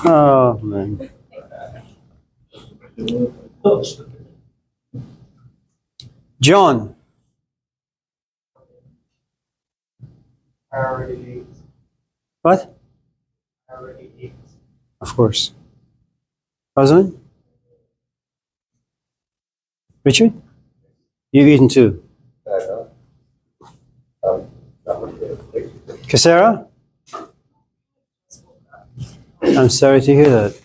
Oh, man. John. I already ate. What? I already ate. Of course. Husband? Richard? You've eaten too. Casera? I'm sorry to hear that.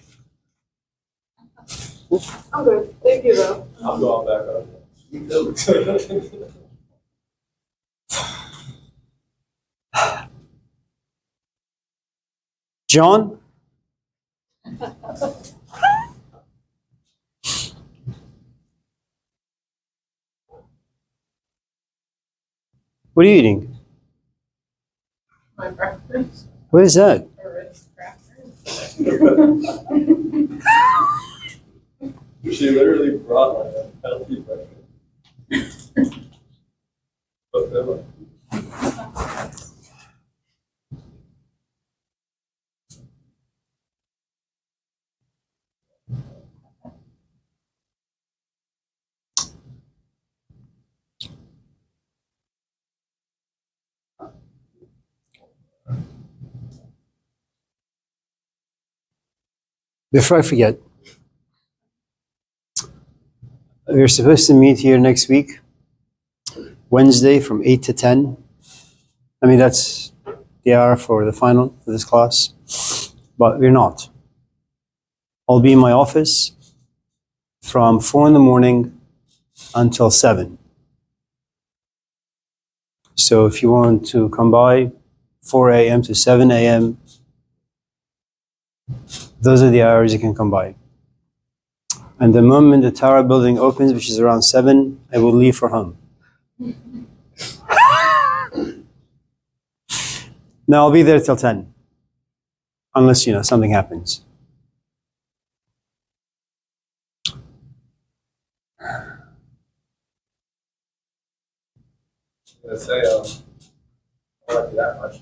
I'm good. Thank you, though. I'm going back up. John? What are you eating? My breakfast. What is that? Or Ritz crackers. She literally brought like a healthy breakfast. But then, like, Before I forget, we're supposed to meet here next week, Wednesday from 8 to 10. I mean, that's the hour for the final for this class, but we're not. I'll be in my office from 4 in the morning until 7. So if you want to come by, 4 a.m. to 7 a.m., those are the hours you can come by. And the moment the tower building opens, which is around 7, I will leave for home. No, I'll be there till 10. Unless, something happens. I'm gonna say, I don't like you that much.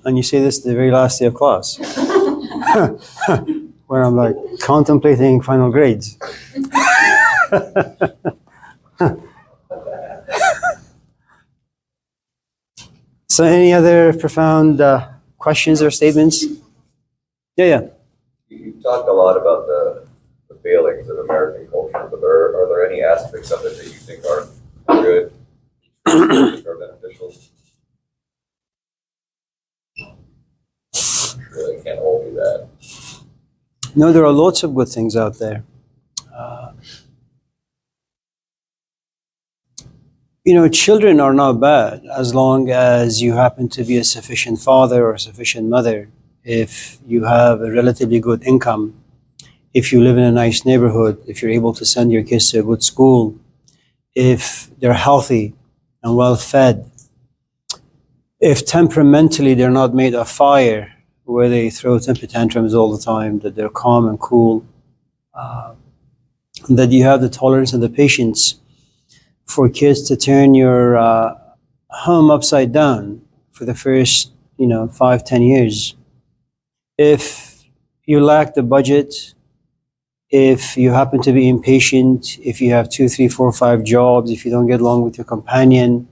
And you say this the very last day of class. Where I'm like contemplating final grades. So any other profound questions or statements? Yeah. You talked a lot about the failings of American culture, but are there any aspects of it that you think are good or beneficial? I'm sure they can't all be that. No, there are lots of good things out there. Children are not bad as long as you happen to be a sufficient father or a sufficient mother. If you have a relatively good income, if you live in a nice neighborhood, if you're able to send your kids to a good school, if they're healthy and well fed, if temperamentally they're not made of fire, where they throw temper tantrums all the time, that they're calm and cool, that you have the tolerance and the patience for kids to turn your home upside down for the first, 5-10 years. If you lack the budget, if you happen to be impatient, if you have 2, 3, 4, 5 jobs, if you don't get along with your companion,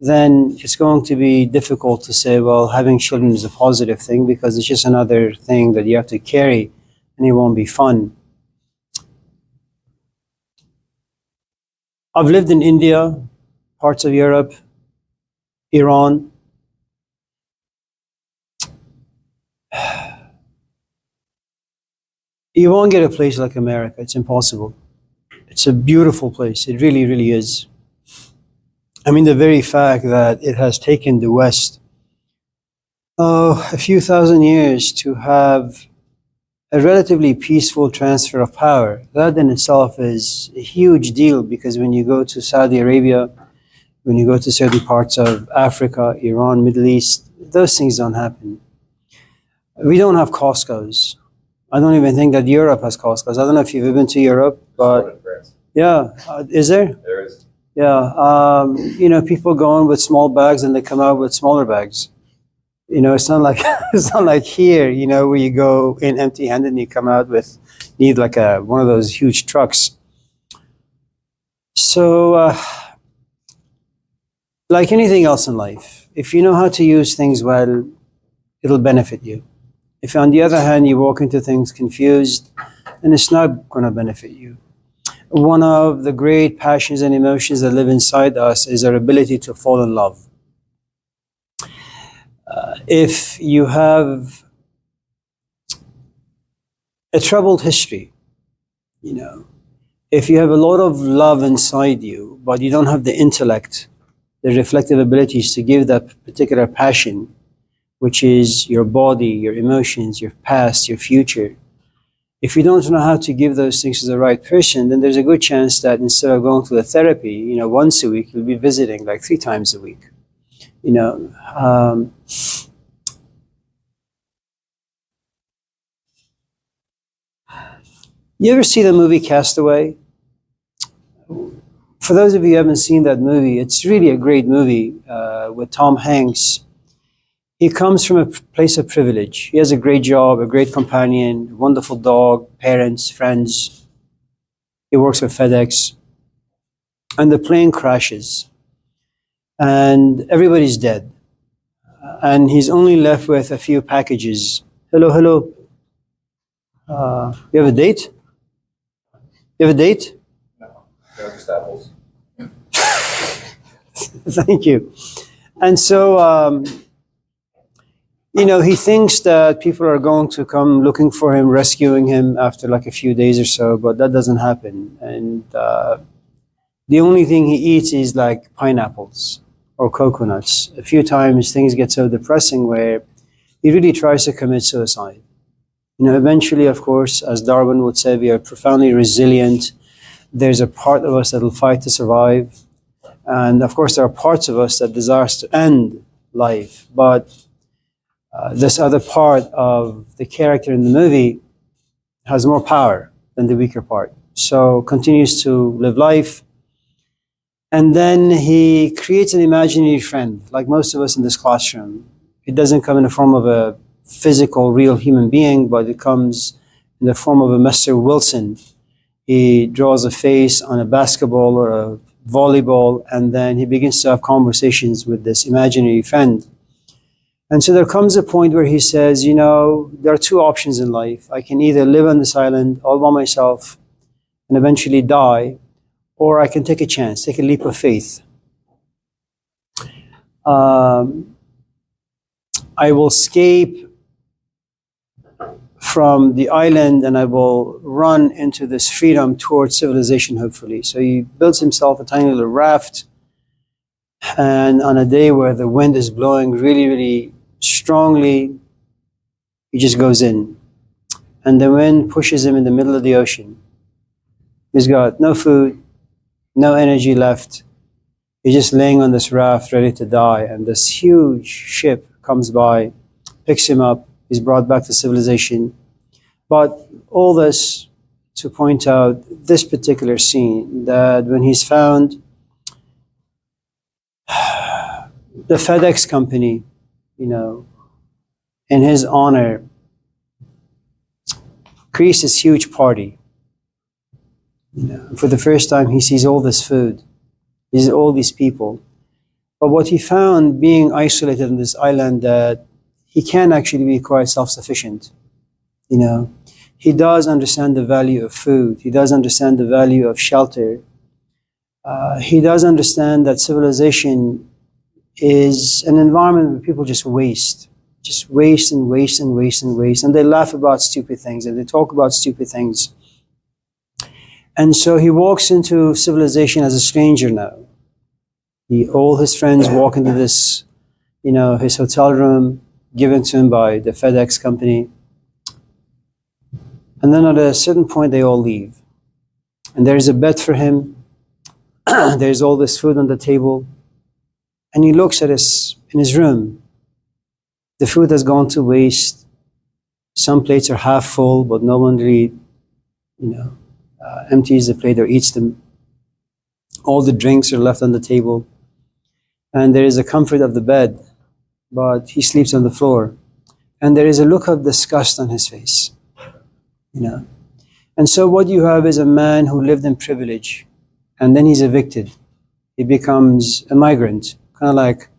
then it's going to be difficult to say, well, having children is a positive thing, because it's just another thing that you have to carry and it won't be fun. I've lived in India, parts of Europe, Iran. You won't get a place like America. It's impossible. It's a beautiful place. It really, really is. I mean, the very fact that it has taken the West a few thousand years to have a relatively peaceful transfer of power, that in itself is a huge deal, because when you go to Saudi Arabia, when you go to certain parts of Africa, Iran, Middle East, those things don't happen. We don't have Costco's. I don't even think that Europe has Costco's. I don't know if you've ever been to Europe, but yeah, is there? There is. Yeah, people go in with small bags and they come out with smaller bags. You know, it's not like it's not like here, you know, where you go in empty-handed and you come out with need like a one of those huge trucks. So, like anything else in life, if you know how to use things well, it'll benefit you. If on the other hand you walk into things confused, then it's not going to benefit you. One of the great passions and emotions that live inside us is our ability to fall in love. If you have a troubled history, you know, if you have a lot of love inside you, but you don't have the intellect, the reflective abilities to give that particular passion, which is your body, your emotions, your past, your future, if you don't know how to give those things to the right person, then there's a good chance that instead of going to the therapy, you know, once a week, you'll be visiting like 3 times a week. You know, you ever see the movie Castaway? For those of you who haven't seen that movie, it's really a great movie with Tom Hanks. He comes from a place of privilege. He has a great job, a great companion, wonderful dog, parents, friends. He works with FedEx. And the plane crashes. And everybody's dead. And he's only left with a few packages. Hello, hello. You have a date? You have a date? No, just apples. Thank you. And so, you know, he thinks that people are going to come looking for him, rescuing him after like a few days or so, but that doesn't happen. And the only thing he eats is like pineapples or coconuts. A few times things get so depressing where he really tries to commit suicide. You know, eventually, of course, as Darwin would say, we are profoundly resilient. There's a part of us that will fight to survive. And of course, there are parts of us that desires to end life. But this other part of the character in the movie has more power than the weaker part. So continues to live life. And then he creates an imaginary friend, like most of us in this classroom. It doesn't come in the form of a physical, real human being, but it comes in the form of a Mr. Wilson. He draws a face on a basketball or a volleyball, and then he begins to have conversations with this imaginary friend. And so there comes a point where he says, you know, there are 2 options in life. I can either live on this island all by myself and eventually die, or I can take a chance, take a leap of faith. I will escape from the island and I will run into this freedom towards civilization, hopefully. So he builds himself a tiny little raft, and on a day where the wind is blowing really, really strongly, he just goes in. And the wind pushes him in the middle of the ocean. He's got no food, no energy left. He's just laying on this raft ready to die, and this huge ship comes by, picks him up. He's brought back to civilization. But all this to point out this particular scene, that when he's found, the FedEx company, you know, in his honor, creates this huge party. You know, for the first time, he sees all this food, he sees all these people. But what he found, being isolated on this island, that he can actually be quite self-sufficient. You know, he does understand the value of food. He does understand the value of shelter. He does understand that civilization is an environment where people just waste and waste and waste and waste. And they laugh about stupid things and they talk about stupid things. And so he walks into civilization as a stranger now. All his friends walk into this, you know, his hotel room given to him by the FedEx company. And then at a certain point, they all leave. And there's a bed for him. There's all this food on the table. And he looks at in his room. The food has gone to waste. Some plates are half full, but no one really, you know, empties the plate or eats them. All the drinks are left on the table. And there is the comfort of the bed. but he sleeps on the floor. And there is a look of disgust on his face, you know. And so what you have is a man who lived in privilege, and then he's evicted. He becomes a migrant, kind of like,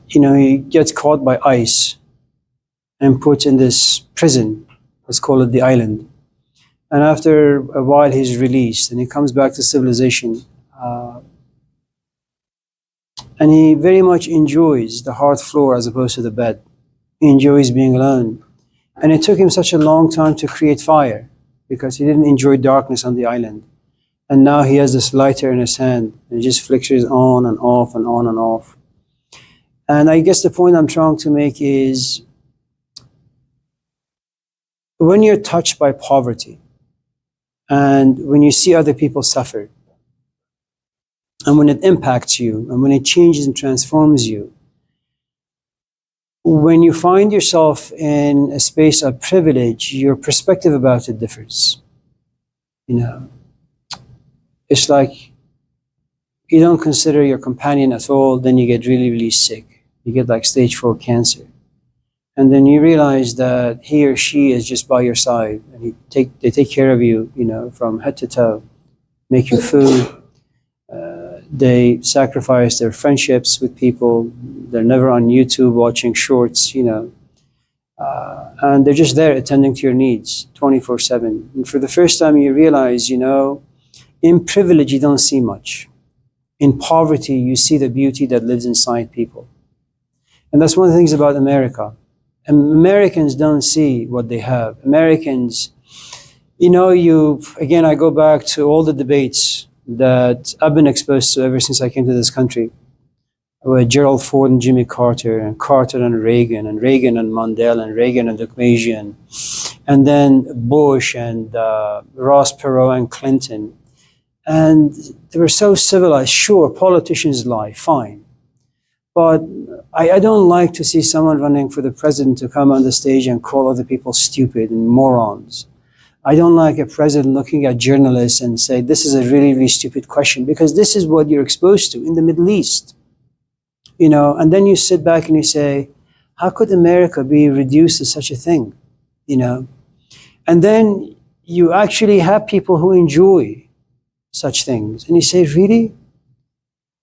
he gets caught by ICE and put in this prison. Let's call it the island. And after a while, he's released, and he comes back to civilization. And he very much enjoys the hard floor as opposed to the bed. He enjoys being alone. And it took him such a long time to create fire because he didn't enjoy darkness on the island. And now he has this lighter in his hand, and it just flickers on and off and on and off. And I guess the point I'm trying to make is when you're touched by poverty and when you see other people suffer, and when it impacts you, and when it changes and transforms you, when you find yourself in a space of privilege, your perspective about it differs. It's like you don't consider your companion at all, then you get really, really sick. You get like stage 4 cancer. And then you realize that he or she is just by your side, and they take care of you, from head to toe, make you food. They sacrifice their friendships with people. They're never on YouTube watching shorts, and they're just there attending to your needs 24/7. And for the first time you realize, in privilege you don't see much. In poverty you see the beauty that lives inside people. And that's one of the things about America. Americans don't see what they have. Americans, again, I go back to all the debates that I've been exposed to ever since I came to this country, with Gerald Ford and Jimmy Carter, and Carter and Reagan and Mandela, and Reagan and Dukmajian, and then Bush and Ross Perot and Clinton. And they were so civilized. Sure, politicians lie, fine. But I don't like to see someone running for the president to come on the stage and call other people stupid and morons. I don't like a president looking at journalists and say, this is a really, really stupid question, because this is what you're exposed to in the Middle East. And then you sit back and you say, how could America be reduced to such a thing? And then you actually have people who enjoy such things. And you say, really?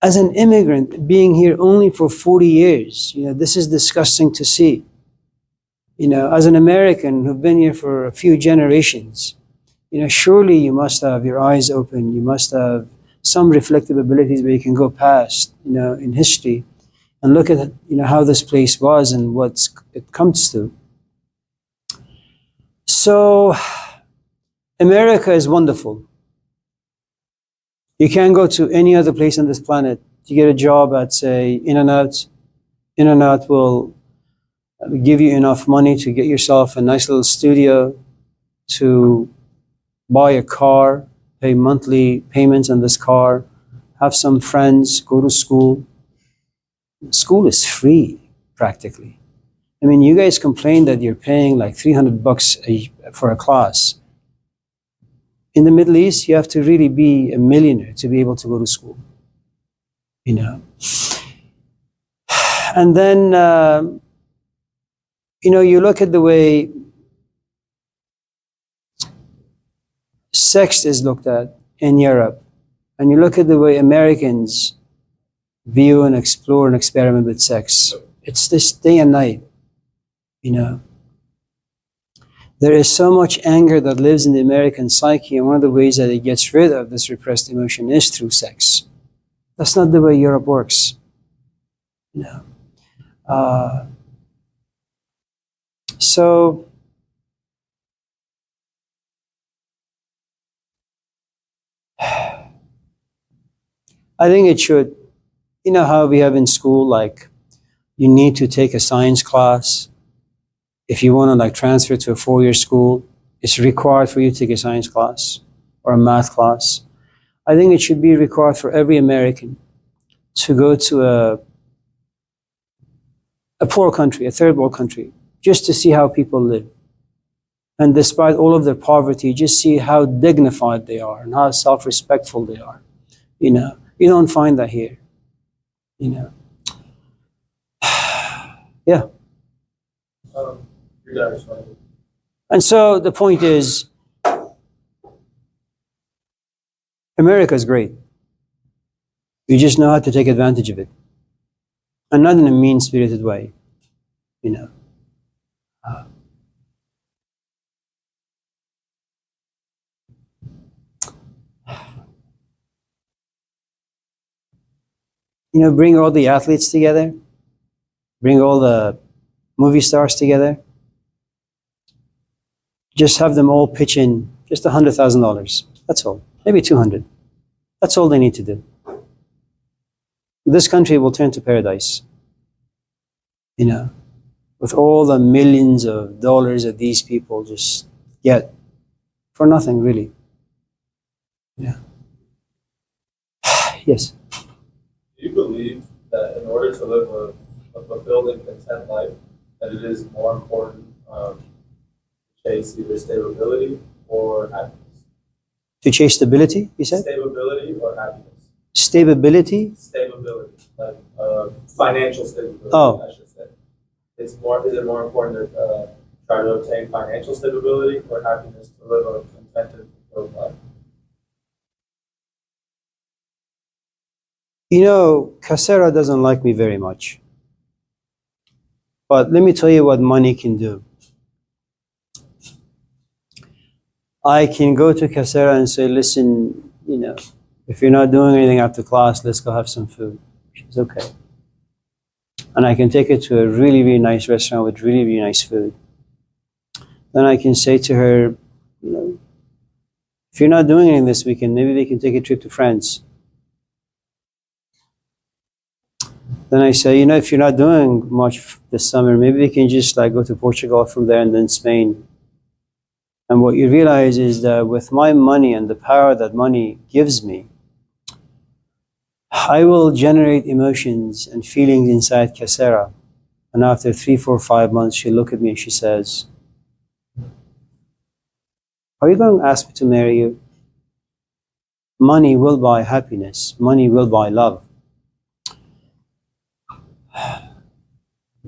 As an immigrant, being here only for 40 years, this is disgusting to see. As an American who've been here for a few generations, surely you must have your eyes open. You must have some reflective abilities where you can go past, in history and look at, how this place was and what it comes to. So America is wonderful. You can't go to any other place on this planet to get a job at, say, In-N-Out. In-N-Out will give you enough money to get yourself a nice little studio, to buy a car, pay monthly payments on this car, have some friends, go to school. School is free, practically. I mean, you guys complain that you're paying like $300 for a class. In the Middle East, you have to really be a millionaire to be able to go to school. And then, you look at the way sex is looked at in Europe, and you look at the way Americans view and explore and experiment with sex. It's this day and night, There is so much anger that lives in the American psyche, and one of the ways that it gets rid of this repressed emotion is through sex. That's not the way Europe works. So I think it should, how we have in school, like you need to take a science class. If you want to transfer to a 4-year school, it's required for you to take a science class or a math class. I think it should be required for every American to go to a poor country, a third world country, just to see how people live. And despite all of their poverty, just see how dignified they are and how self-respectful they are. You don't find that here. You know. Yeah. Your dad is right. And so the point is, America is great. You just know how to take advantage of it. And not in a mean-spirited way, you know. You know, bring all the athletes together, bring all the movie stars together, just have them all pitch in just $100,000. That's all. Maybe 200. That's all they need to do. This country will turn to paradise. You know, with all the millions of dollars that these people just get for nothing, really. Yeah. Yes. Do you believe that in order to live a fulfilled and content life, that it is more important to chase either stability or happiness? To chase stability, you said? Stability or happiness? Stability? Stability, like financial stability, Oh. I should say. Is it more important to try to obtain financial stability or happiness to live a contented, fulfilled life? You know, Casera doesn't like me very much. But let me tell you what money can do. I can go to Casera and say, listen, you know, if you're not doing anything after class, let's go have some food. She's okay. And I can take her to a really, really nice restaurant with really, really nice food. Then I can say to her, you know, if you're not doing anything this weekend, maybe we can take a trip to France. Then I say, you know, if you're not doing much this summer, maybe we can just like go to Portugal from there and then Spain. And what you realize is that with my money and the power that money gives me, I will generate emotions and feelings inside Casera. And after 3, 4, 5 months, she'll look at me and she says, are you going to ask me to marry you? Money will buy happiness. Money will buy love.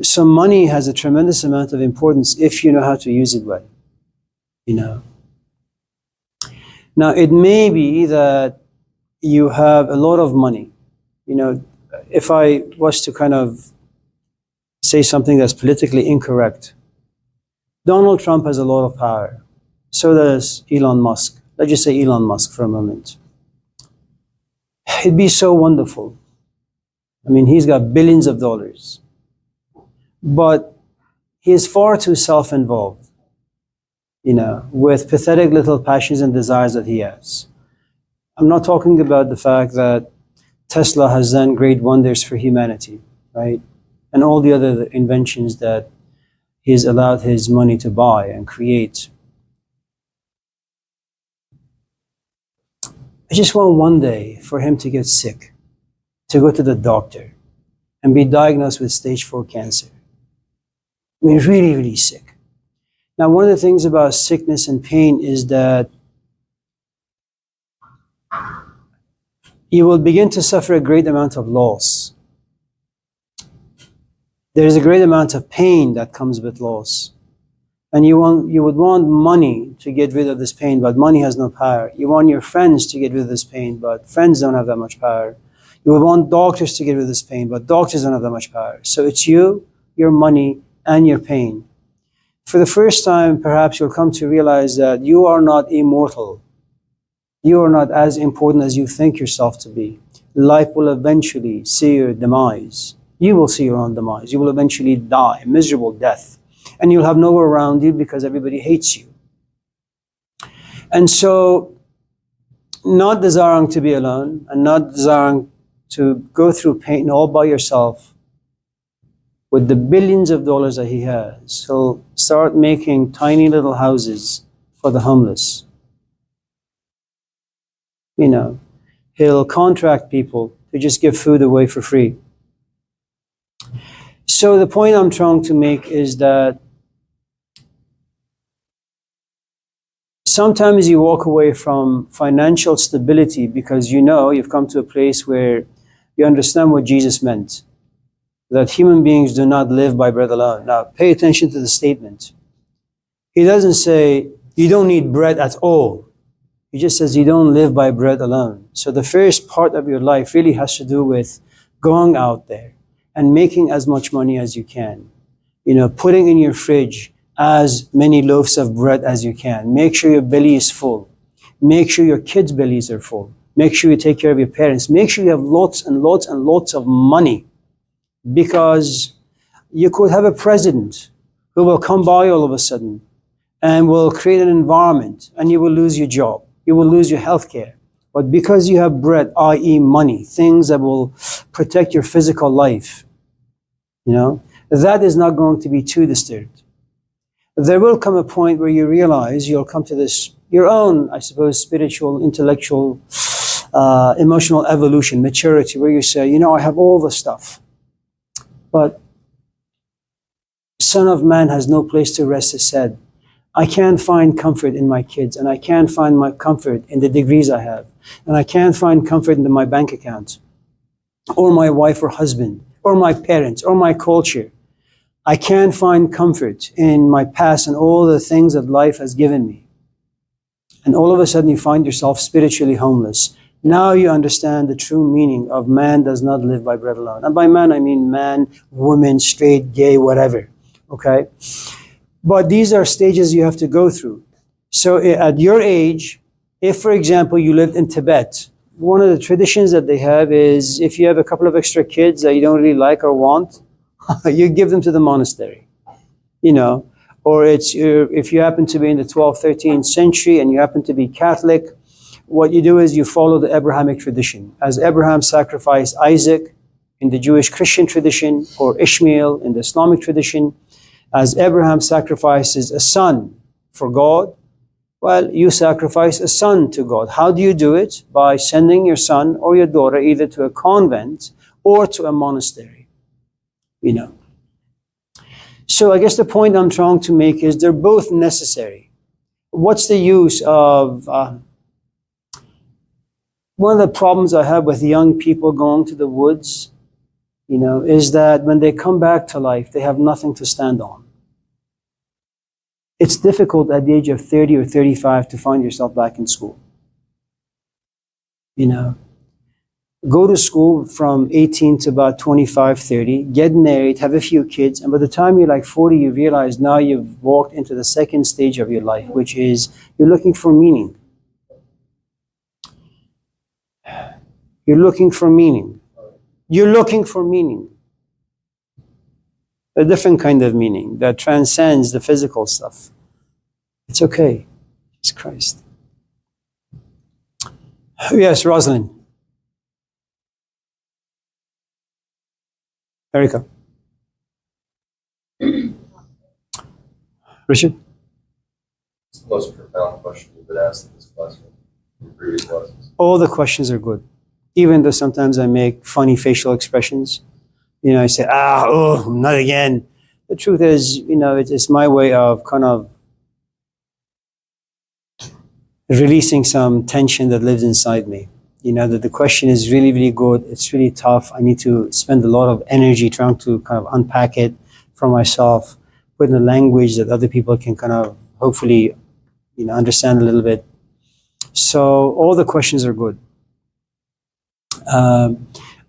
So money has a tremendous amount of importance if you know how to use it well. You know. Now it may be that you have a lot of money. You know, if I was to kind of say something that's politically incorrect, Donald Trump has a lot of power. So does Elon Musk. Let's just say Elon Musk for a moment. It'd be so wonderful. I mean, he's got billions of dollars. But he is far too self-involved, you know, with pathetic little passions and desires that he has. I'm not talking about the fact that Tesla has done great wonders for humanity, right? And all the other inventions that he's allowed his money to buy and create. I just want one day for him to get sick, to go to the doctor and be diagnosed with stage 4 cancer. I mean, really, really sick. Now, one of the things about sickness and pain is that you will begin to suffer a great amount of loss. There is a great amount of pain that comes with loss. And you would want money to get rid of this pain, but money has no power. You want your friends to get rid of this pain, but friends don't have that much power. You would want doctors to get rid of this pain, but doctors don't have that much power. So it's you, your money, and your pain. For the first time, perhaps you'll come to realize that you are not immortal. You are not as important as you think yourself to be. Life will eventually see your demise. You will see your own demise. You will eventually die, a miserable death. And you'll have nowhere around you because everybody hates you. And so, not desiring to be alone and not desiring to go through pain all by yourself, with the billions of dollars that he has, he'll start making tiny little houses for the homeless. You know, he'll contract people to just give food away for free. So the point I'm trying to make is that sometimes you walk away from financial stability because you know you've come to a place where you understand what Jesus meant. That human beings do not live by bread alone. Now, pay attention to the statement. He doesn't say, you don't need bread at all. He just says, you don't live by bread alone. So the first part of your life really has to do with going out there and making as much money as you can. Putting in your fridge as many loaves of bread as you can. Make sure your belly is full. Make sure your kids' bellies are full. Make sure you take care of your parents. Make sure you have lots and lots and lots of money. Because you could have a president who will come by all of a sudden and will create an environment, and you will lose your job. You will lose your health care. But because you have bread, i.e. money, things that will protect your physical life, that is not going to be too disturbed. There will come a point where you realize you'll come to this, your own, I suppose, spiritual, intellectual, emotional evolution, maturity, where you say, I have all the stuff. But Son of Man has no place to rest his head. I can't find comfort in my kids, and I can't find my comfort in the degrees I have, and I can't find comfort in my bank account, or my wife or husband, or my parents, or my culture. I can't find comfort in my past and all the things that life has given me. And all of a sudden you find yourself spiritually homeless. Now you understand the true meaning of man does not live by bread alone. And by man, I mean man, woman, straight, gay, whatever. Okay? But these are stages you have to go through. So at your age, if, for example, you lived in Tibet, one of the traditions that they have is if you have a couple of extra kids that you don't really like or want, you give them to the monastery. Or if you happen to be in the 12th, 13th century and you happen to be Catholic, what you do is you follow the Abrahamic tradition. As Abraham sacrificed Isaac in the Jewish Christian tradition, or Ishmael in the Islamic tradition, as Abraham sacrifices a son for God, well, you sacrifice a son to God. How do you do it? By sending your son or your daughter either to a convent or to a monastery. So I guess the point I'm trying to make is they're both necessary. What's the use of... one of the problems I have with young people going to the woods, is that when they come back to life, they have nothing to stand on. It's difficult at the age of 30 or 35 to find yourself back in school. Go to school from 18 to about 25, 30, get married, have a few kids, and by the time you're like 40, you realize now you've walked into the second stage of your life, which is you're looking for meaning. You're looking for meaning. You're looking for meaning. A different kind of meaning that transcends the physical stuff. It's okay. It's Christ. Yes, Rosalind. Erica. Richard? It's the most profound question you've been asked in this classroom, in previous classes. All the questions are good. Even though sometimes I make funny facial expressions. I say, not again. The truth is, it's my way of kind of releasing some tension that lives inside me. That the question is really, really good. It's really tough. I need to spend a lot of energy trying to kind of unpack it for myself, put in a language that other people can kind of hopefully, understand a little bit. So all the questions are good.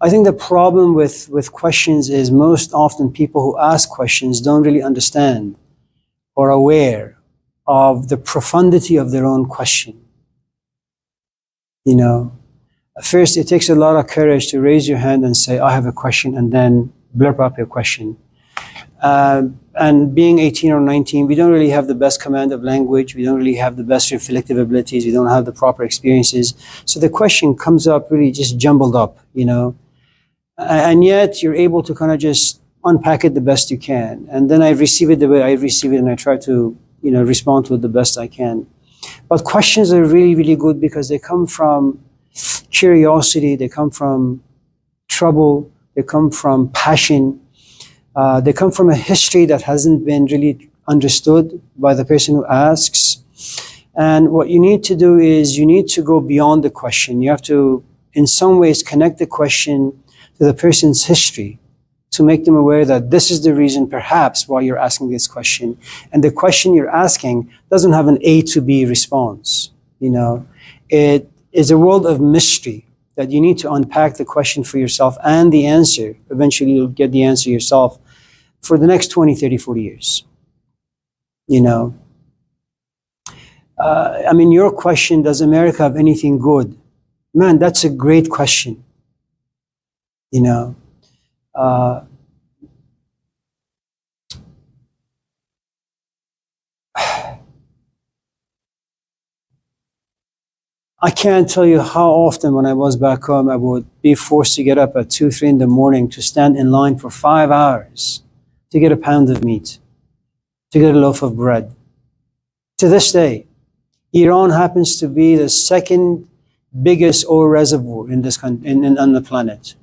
I think the problem with questions is most often people who ask questions don't really understand or aware of the profundity of their own question. First, it takes a lot of courage to raise your hand and say, I have a question, and then blurb up your question. And being 18 or 19, we don't really have the best command of language. We don't really have the best reflective abilities. We don't have the proper experiences. So the question comes up really just jumbled up, And yet you're able to kind of just unpack it the best you can. And then I receive it the way I receive it, and I try to, respond to it the best I can. But questions are really, really good because they come from curiosity, they come from trouble, they come from passion, they come from a history that hasn't been really understood by the person who asks. And what you need to do is you need to go beyond the question. You have to, in some ways, connect the question to the person's history, to make them aware that this is the reason perhaps why you're asking this question. And the question you're asking doesn't have an A to B response. It is a world of mystery that you need to unpack the question for yourself and the answer. Eventually you'll get the answer yourself for the next 20, 30, 40 years. Your question, does America have anything good? Man, that's a great question. I can't tell you how often when I was back home, I would be forced to get up at 2, 3 in the morning to stand in line for 5 hours to get a pound of meat, to get a loaf of bread. To this day, Iran happens to be the second biggest oil reservoir in this country, on the planet,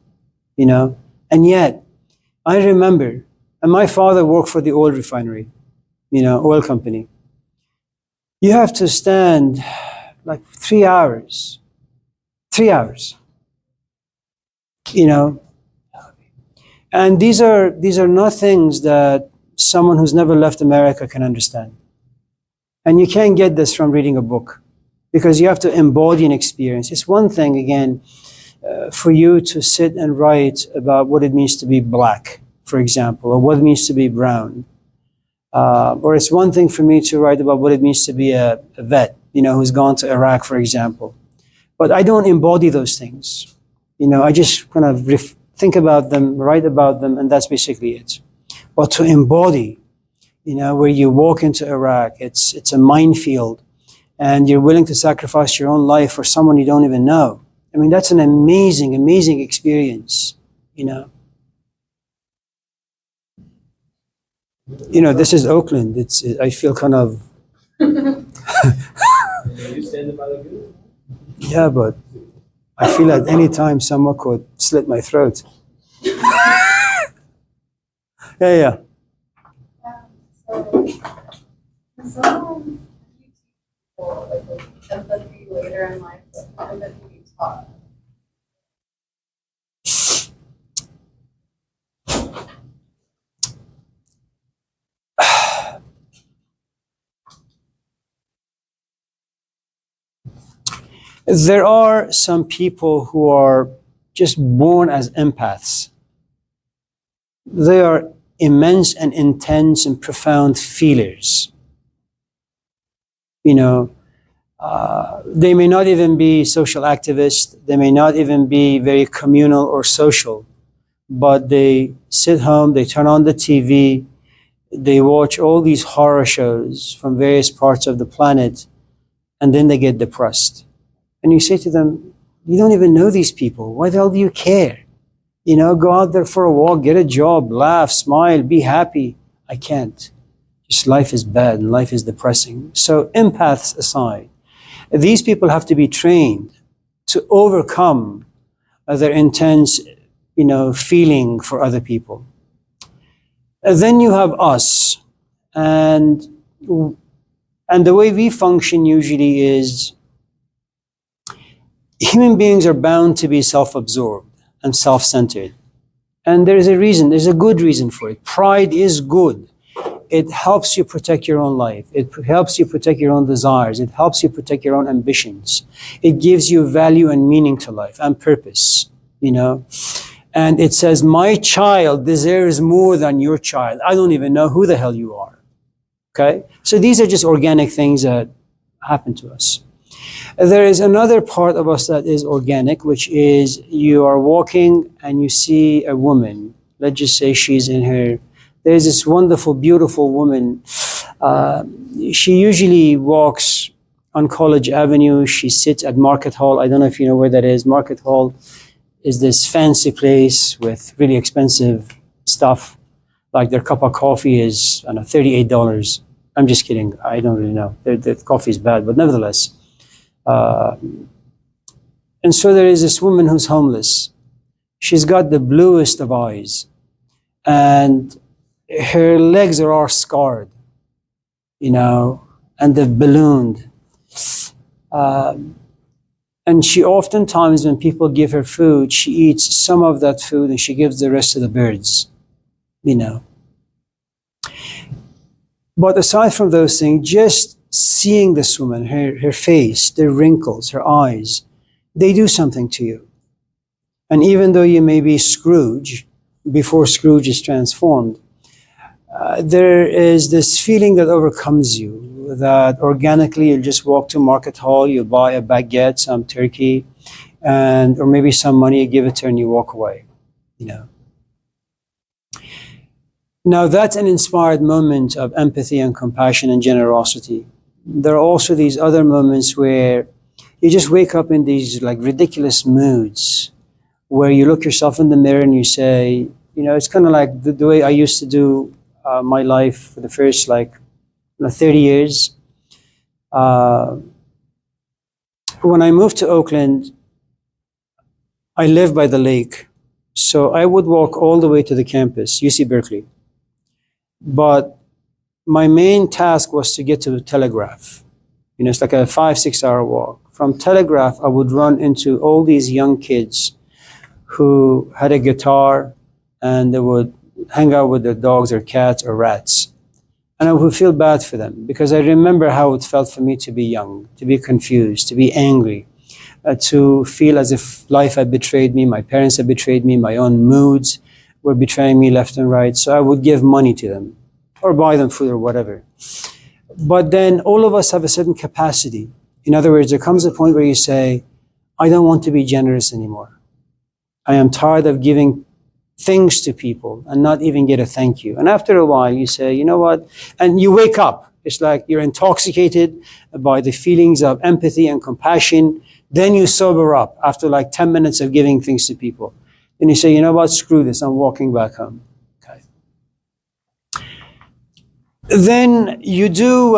And yet, I remember, and my father worked for the oil refinery, oil company. You have to stand like 3 hours. 3 hours. And these are not things that someone who's never left America can understand. And you can't get this from reading a book, because you have to embody an experience. It's one thing, again, for you to sit and write about what it means to be black, for example, or what it means to be brown. Or it's one thing for me to write about what it means to be a vet, who's gone to Iraq, for example. But I don't embody those things. I just kind of think about them, write about them, and that's basically it. But to embody, where you walk into Iraq, it's a minefield, and you're willing to sacrifice your own life for someone you don't even know. That's an amazing, amazing experience, This is Oakland. I feel kind of... You standing by the good? Yeah, but I feel at any time someone could slit my throat. Yeah. Can someone teach people empathy later in life? Empathy be taught? There are some people who are just born as empaths. They are immense and intense and profound feelers. They may not even be social activists. They may not even be very communal or social, but they sit home, they turn on the TV, they watch all these horror shows from various parts of the planet, and then they get depressed. And you say to them, you don't even know these people. Why the hell do you care? Go out there for a walk, get a job, laugh, smile, be happy. I can't. Just life is bad and life is depressing. So empaths aside, these people have to be trained to overcome their intense, feeling for other people. And then you have us. And the way we function usually is, human beings are bound to be self-absorbed and self-centered. And there is a reason, there's a good reason for it. Pride is good. It helps you protect your own life. It helps you protect your own desires. It helps you protect your own ambitions. It gives you value and meaning to life and purpose, And it says, my child deserves more than your child. I don't even know who the hell you are. Okay? So these are just organic things that happen to us. There is another part of us that is organic, which is you are walking and you see a woman. Let's just say she's in her... There's this wonderful, beautiful woman. She usually walks on College Avenue. She sits at Market Hall. I don't know if you know where that is. Market Hall is this fancy place with really expensive stuff. Like their cup of coffee is, I don't know, $38. I'm just kidding. I don't really know. Their coffee is bad, but nevertheless. And so there is this woman who's homeless. She's got the bluest of eyes. And her legs are all scarred, and they've ballooned. And she oftentimes, when people give her food, she eats some of that food and she gives the rest to the birds, you know. But aside from those things, just seeing this woman, her face, the wrinkles, her eyes, they do something to you. And even though you may be Scrooge, before Scrooge is transformed, there is this feeling that overcomes you, that organically you'll just walk to Market Hall, you buy a baguette, some turkey, and or maybe some money, you give it to her and you walk away, you know. Now that's an inspired moment of empathy and compassion and generosity. There are also these other moments where you just wake up in these like ridiculous moods where you look yourself in the mirror and you say, you know, it's kind of like the way I used to do my life for the first 30 years. When I moved to Oakland, I live by the lake. So I would walk all the way to the campus, UC Berkeley. But my main task was to get to the Telegraph. You know, it's like a 5-6 hour walk. From Telegraph, I would run into all these young kids who had a guitar and they would hang out with their dogs or cats or rats. And I would feel bad for them because I remember how it felt for me to be young, to be confused, to be angry, to feel as if life had betrayed me, my parents had betrayed me, my own moods were betraying me left and right. So I would give money to them or buy them food or whatever. But then all of us have a certain capacity. In other words, there comes a point where you say, I don't want to be generous anymore. I am tired of giving things to people and not even get a thank you. And after a while you say, you know what? And you wake up. It's like you're intoxicated by the feelings of empathy and compassion. Then you sober up after like 10 minutes of giving things to people. Then you say, you know what? Screw this. I'm walking back home. Okay. Then you do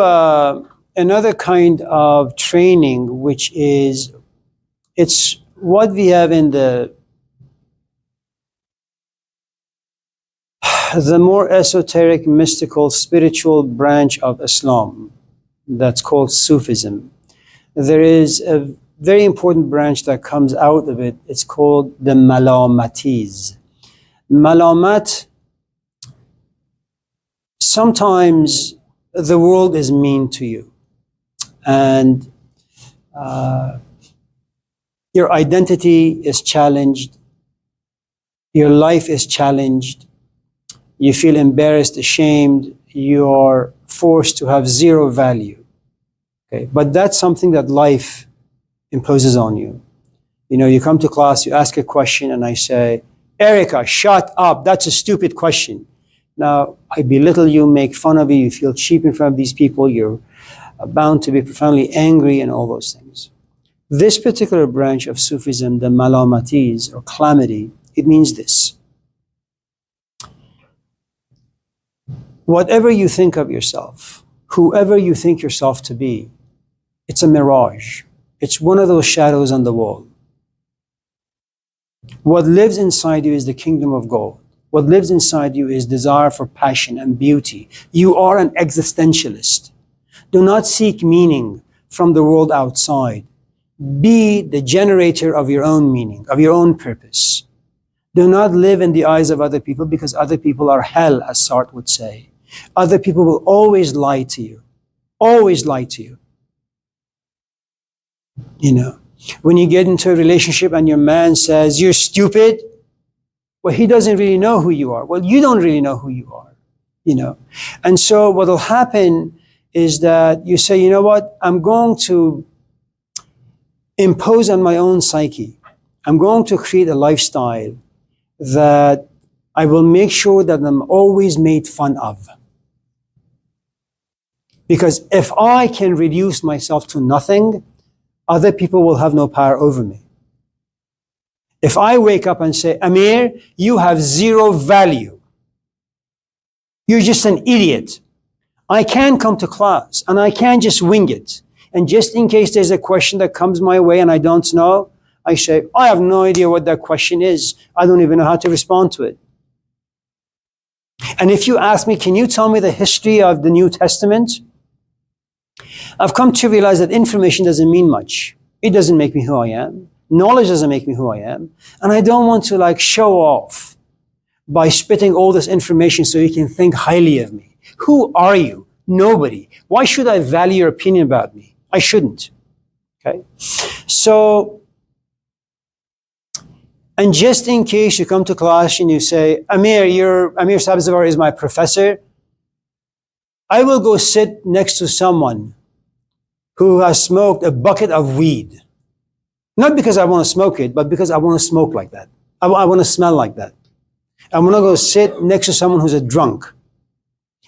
another kind of training, which is, it's what we have in the more esoteric, mystical, spiritual branch of Islam that's called Sufism. There is a very important branch that comes out of it. It's called the Malamatis. Malamat, sometimes the world is mean to you and your identity is challenged, your life is challenged, you feel embarrassed, ashamed, you are forced to have zero value. Okay? But that's something that life imposes on you. You know, you come to class, you ask a question, and I say, Erica, shut up, that's a stupid question. Now, I belittle you, make fun of you, you feel cheap in front of these people, you're bound to be profoundly angry and all those things. This particular branch of Sufism, the Malamatis, or calamity, it means this. Whatever you think of yourself, whoever you think yourself to be, it's a mirage. It's one of those shadows on the wall. What lives inside you is the kingdom of God. What lives inside you is desire for passion and beauty. You are an existentialist. Do not seek meaning from the world outside. Be the generator of your own meaning, of your own purpose. Do not live in the eyes of other people because other people are hell, as Sartre would say. Other people will always lie to you. Always lie to you. You know, when you get into a relationship and your man says, you're stupid, well, he doesn't really know who you are. Well, you don't really know who you are, you know. And so what will happen is that you say, you know what, I'm going to impose on my own psyche. I'm going to create a lifestyle that I will make sure that I'm always made fun of. Because if I can reduce myself to nothing, other people will have no power over me. If I wake up and say, Amir, you have zero value. You're just an idiot. I can't come to class and I can't just wing it. And just in case there's a question that comes my way and I don't know, I say, I have no idea what that question is. I don't even know how to respond to it. And if you ask me, can you tell me the history of the New Testament? I've come to realize that information doesn't mean much. It doesn't make me who I am. Knowledge doesn't make me who I am. And I don't want to like show off by spitting all this information so you can think highly of me. Who are you? Nobody. Why should I value your opinion about me? I shouldn't. Okay? So, and just in case you come to class and you say, Amir Sabzevari is my professor, I will go sit next to someone who has smoked a bucket of weed. Not because I want to smoke it, but because I want to smoke like that. I want to smell like that. I want to go sit next to someone who's a drunk.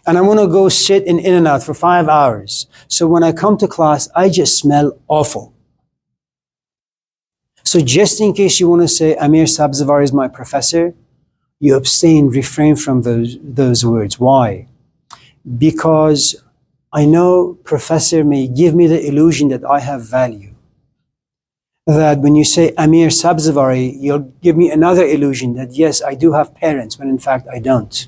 And I want to go sit in In-N-Out for 5 hours. So when I come to class, I just smell awful. So just in case you want to say, Amir Sabzevari is my professor, you abstain, refrain from those words. Why? Because I know professor may give me the illusion that I have value. That when you say Amir Sabzevari, you'll give me another illusion that yes, I do have parents, when in fact I don't.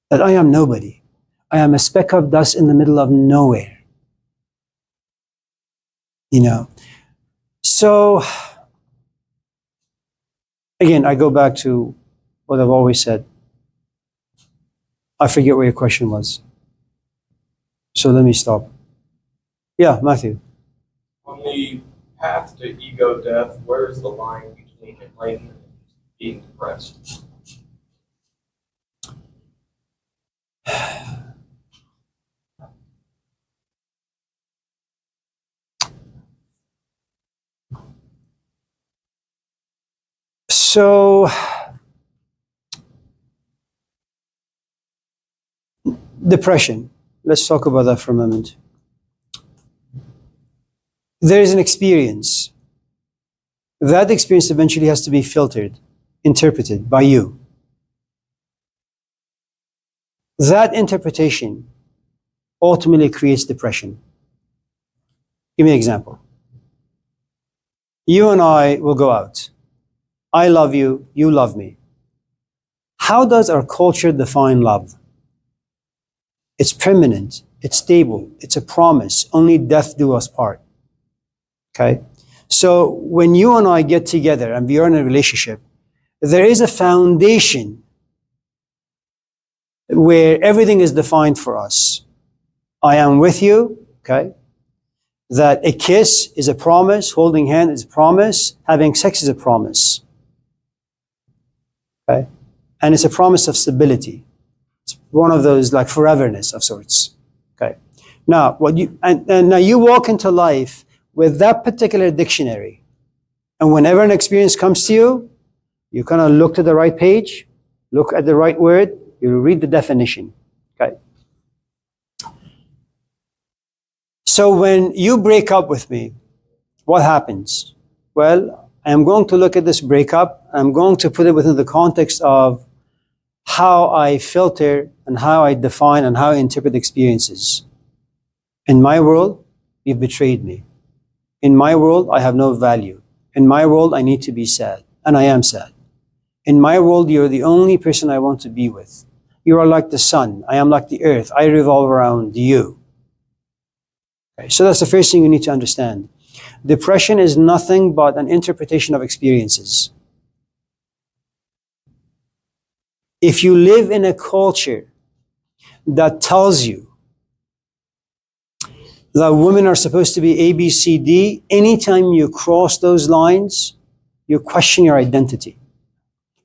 That I am nobody. I am a speck of dust in the middle of nowhere. You know. So, again, I go back to what I've always said. I forget what your question was. So let me stop. Yeah, Matthew. On the path to ego death, where is the line between enlightenment and being depressed? So, depression. Let's talk about that for a moment. There is an experience. That experience eventually has to be filtered, interpreted by you. That interpretation ultimately creates depression. Give me an example. You and I will go out. I love you, you love me. How does our culture define love? It's permanent, it's stable, it's a promise, only death do us part. Okay? So when you and I get together and we are in a relationship, there is a foundation where everything is defined for us. I am with you, okay? That a kiss is a promise, holding hand is a promise, having sex is a promise. Okay? And it's a promise of stability. It's one of those like foreverness of sorts. Okay. Now now you walk into life with that particular dictionary. And whenever an experience comes to you, you kind of look to the right page, look at the right word, you read the definition. Okay. So when you break up with me, what happens? Well, I'm going to look at this breakup. I'm going to put it within the context of how I filter and how I define and how I interpret experiences. In my world, you've betrayed me. In my world, I have no value. In my world, I need to be sad. And I am sad. In my world, you're the only person I want to be with. You are like the sun. I am like the earth. I revolve around you. Okay, so that's the first thing you need to understand. Depression is nothing but an interpretation of experiences. If you live in a culture that tells you that women are supposed to be A, B, C, D, anytime you cross those lines, you question your identity.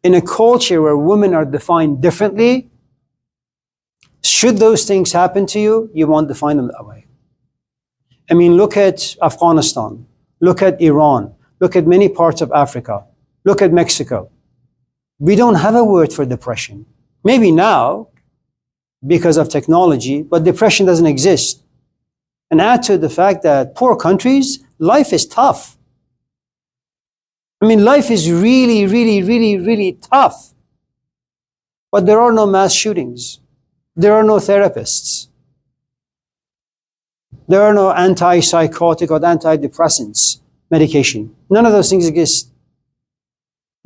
In a culture where women are defined differently, should those things happen to you, you won't define them that way. I mean, look at Afghanistan, look at Iran, look at many parts of Africa, look at Mexico. We don't have a word for depression. Maybe now, because of technology, but depression doesn't exist. And add to the fact that poor countries, life is tough. I mean, life is really, really, really, really tough. But there are no mass shootings. There are no therapists. There are no antipsychotic or antidepressants medication. None of those things exist.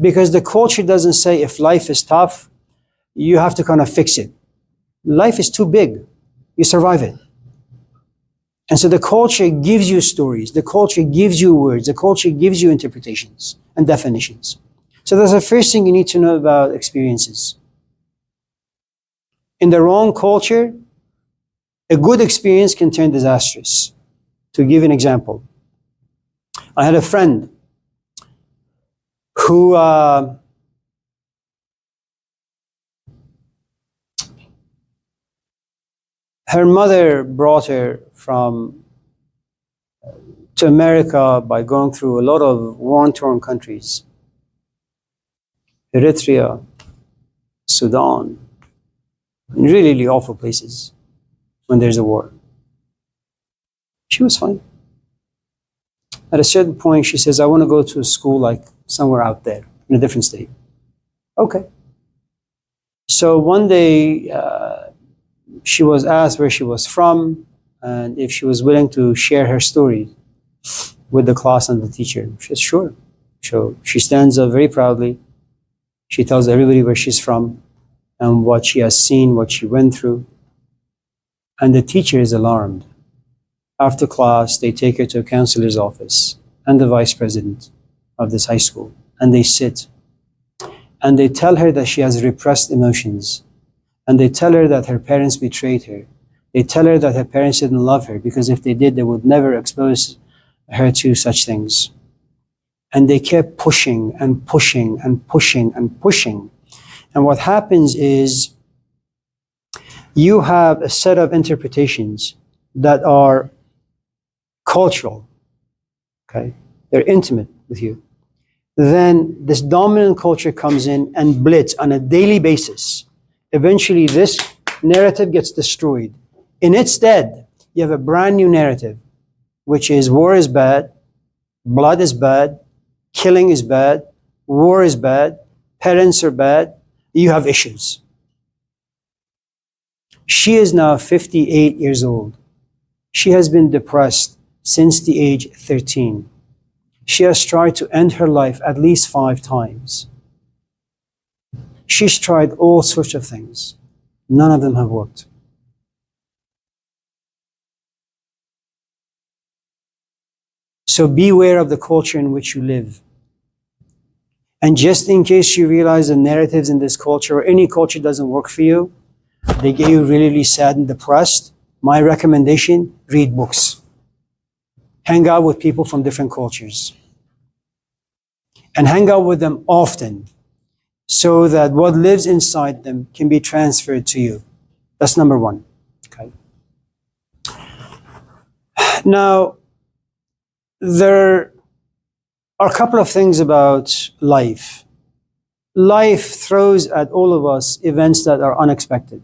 Because the culture doesn't say if life is tough, you have to kind of fix it. Life is too big. You survive it. And so the culture gives you stories, the culture gives you words, the culture gives you interpretations and definitions. So that's the first thing you need to know about experiences. In the wrong culture, a good experience can turn disastrous. To give an example, I had a friend who her mother brought her to America by going through a lot of war-torn countries. Eritrea, Sudan, really, really awful places when there's a war. She was fine. At a certain point, she says, I want to go to a school like somewhere out there in a different state. Okay. So one day, she was asked where she was from and if she was willing to share her story with the class and the teacher. She said, sure. So she stands up very proudly. She tells everybody where she's from and what she has seen, what she went through. And the teacher is alarmed. After class, they take her to a counselor's office and the vice president of this high school. And they sit and they tell her that she has repressed emotions. And they tell her that her parents betrayed her. They tell her that her parents didn't love her because if they did, they would never expose her to such things. And they kept pushing and pushing and pushing and pushing. And what happens is you have a set of interpretations that are cultural, okay? They're intimate with you. Then this dominant culture comes in and blitz on a daily basis. Eventually, this narrative gets destroyed. In its stead, you have a brand new narrative, which is war is bad, blood is bad, killing is bad, war is bad, parents are bad, you have issues. She is now 58 years old. She has been depressed since the age 13. She has tried to end her life at least 5 times. She's tried all sorts of things. None of them have worked. So beware of the culture in which you live. And just in case you realize the narratives in this culture or any culture doesn't work for you, they get you really, really sad and depressed, my recommendation, read books. Hang out with people from different cultures. And hang out with them often so that what lives inside them can be transferred to you. That's number one. Okay. Now, there are a couple of things about life. Life throws at all of us events that are unexpected.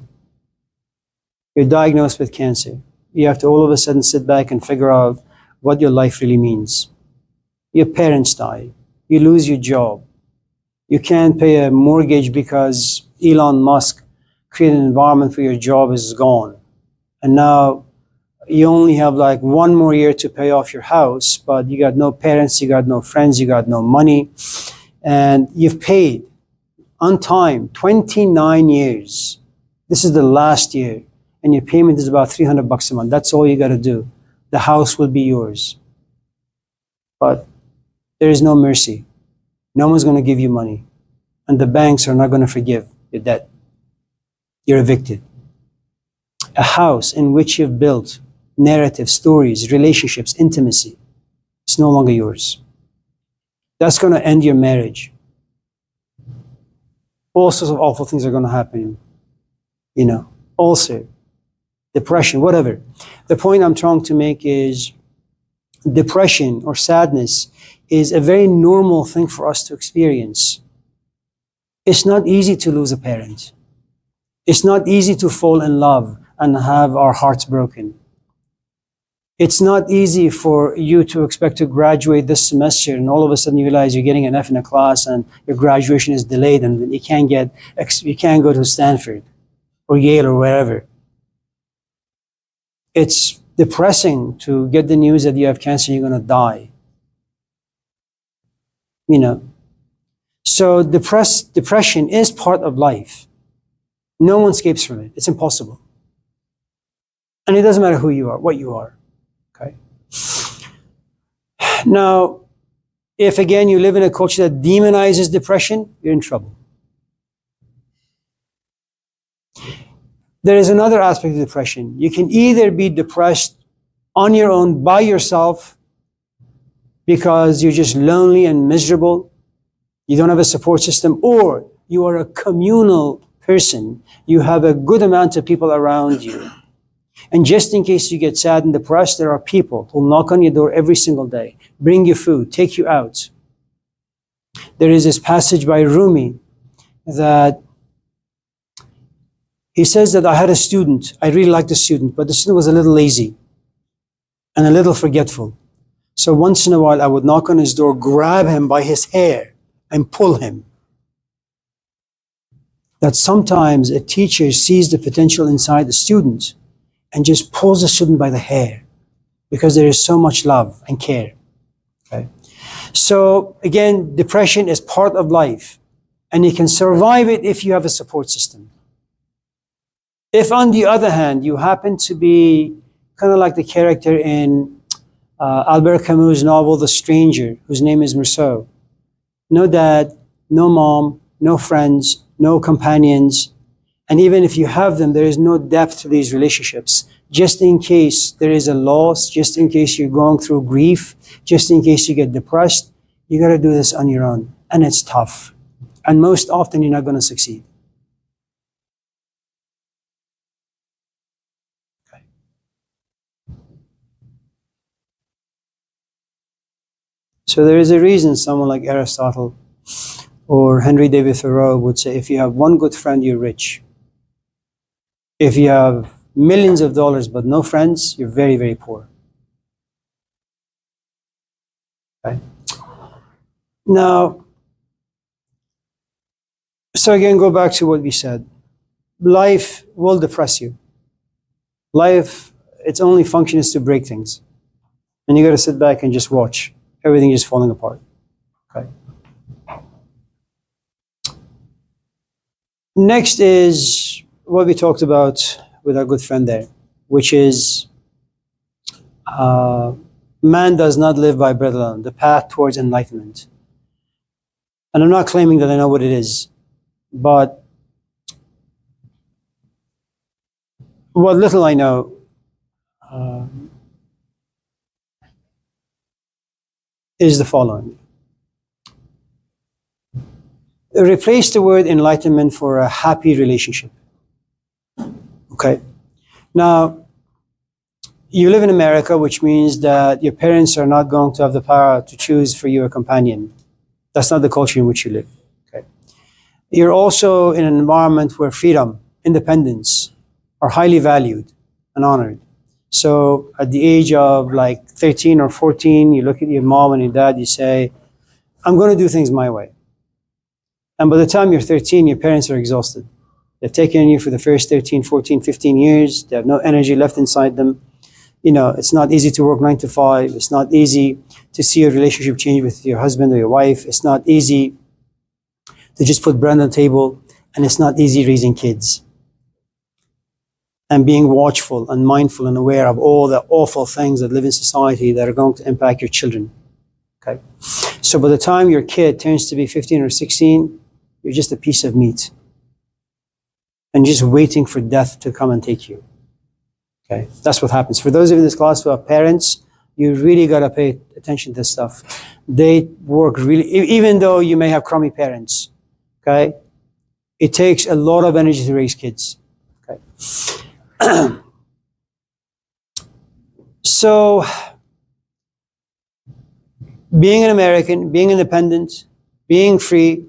You're diagnosed with cancer. You have to all of a sudden sit back and figure out what your life really means. Your parents die. You lose your job. You can't pay a mortgage because Elon Musk created an environment where your job is gone. And now you only have like 1 more year to pay off your house, but you got no parents, you got no friends, you got no money. And you've paid on time 29 years. This is the last year. And your payment is about $300 a month. That's all you got to do. The house will be yours. But there is no mercy. No one's going to give you money. And the banks are not going to forgive your debt. You're evicted. A house in which you've built narrative, stories, relationships, intimacy, it's no longer yours. That's going to end your marriage. All sorts of awful things are going to happen. Ulcer, depression, whatever. The point I'm trying to make is depression or sadness is a very normal thing for us to experience. It's not easy to lose a parent. It's not easy to fall in love and have our hearts broken. It's not easy for you to expect to graduate this semester and all of a sudden you realize you're getting an F in a class and your graduation is delayed and you can't go to Stanford or Yale or wherever. It's depressing to get the news that you have cancer and you're going to die. So depression is part of life. No one escapes from it. It's impossible. And it doesn't matter who you are, what you are. Now, if again you live in a culture that demonizes depression, you're in trouble. There is another aspect of depression. You can either be depressed on your own by yourself because you're just lonely and miserable, you don't have a support system, or you are a communal person. You have a good amount of people around you. And just in case you get sad and depressed, there are people who knock on your door every single day, bring you food, take you out. There is this passage by Rumi that he says that I had a student, I really liked the student, but the student was a little lazy and a little forgetful. So once in a while I would knock on his door, grab him by his hair and pull him. That sometimes a teacher sees the potential inside the student and just pulls the student by the hair because there is so much love and care. Okay? So again, depression is part of life and you can survive it if you have a support system. If on the other hand, you happen to be kind of like the character in Albert Camus' novel, The Stranger, whose name is Rousseau. No dad, no mom, no friends, no companions. And even if you have them, there is no depth to these relationships. Just in case there is a loss, just in case you're going through grief, just in case you get depressed, you got to do this on your own. And it's tough. And most often you're not going to succeed. Okay. So there is a reason someone like Aristotle or Henry David Thoreau would say, if you have one good friend, you're rich. If you have millions of dollars but no friends, you're very, very poor. Okay. Now, so again, go back to what we said. Life will depress you. Life, its only function is to break things. And you got to sit back and just watch. Everything is falling apart. Okay. Next is what we talked about with our good friend there, which is man does not live by bread alone, the path towards enlightenment. And I'm not claiming that I know what it is, but what little I know, is the following. Replace the word enlightenment for a happy relationship. Okay. Now, you live in America, which means that your parents are not going to have the power to choose for you a companion. That's not the culture in which you live. Okay. You're also in an environment where freedom, independence are highly valued and honored. So at the age of like 13 or 14, you look at your mom and your dad, you say, I'm going to do things my way. And by the time you're 13, your parents are exhausted. They've taken on you for the first 13, 14, 15 years. They have no energy left inside them. You know, it's not easy to work 9 to 5. It's not easy to see your relationship change with your husband or your wife. It's not easy to just put bread on the table. And it's not easy raising kids. And being watchful and mindful and aware of all the awful things that live in society that are going to impact your children. Okay? So by the time your kid turns to be 15 or 16, you're just a piece of meat. And just waiting for death to come and take you. Okay? That's what happens. For those of you in this class who are parents, you really got to pay attention to this stuff. They work really, even though you may have crummy parents, okay? It takes a lot of energy to raise kids, okay? So, being an American, being independent, being free,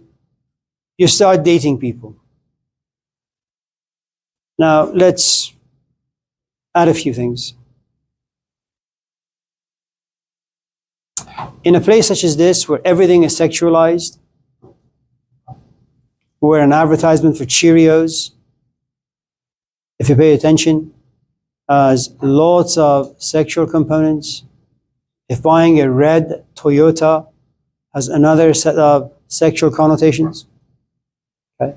you start dating people. Now, let's add a few things. In a place such as this, where everything is sexualized, where an advertisement for Cheerios, if you pay attention, has lots of sexual components. If buying a red Toyota has another set of sexual connotations. Okay.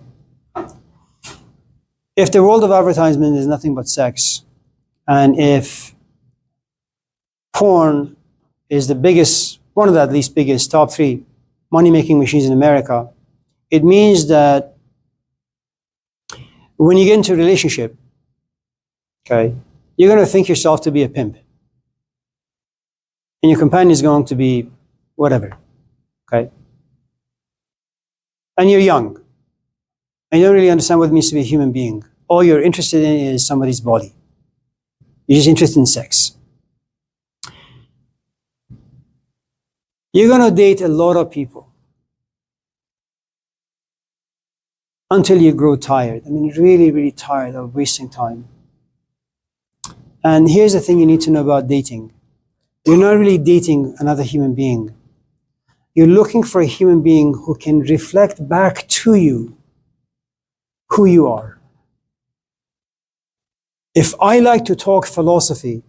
If the world of advertisement is nothing but sex, and if porn is the biggest one of the at least biggest top 3 money-making machines in America, it means that when you get into a relationship, okay, you're going to think yourself to be a pimp. And your companion is going to be whatever, okay? And you're young. And you don't really understand what it means to be a human being. All you're interested in is somebody's body. You're just interested in sex. You're going to date a lot of people until you grow tired. I mean, really, really tired of wasting time. And here's the thing you need to know about dating. You're not really dating another human being. You're looking for a human being who can reflect back to you who you are. If I like to talk philosophy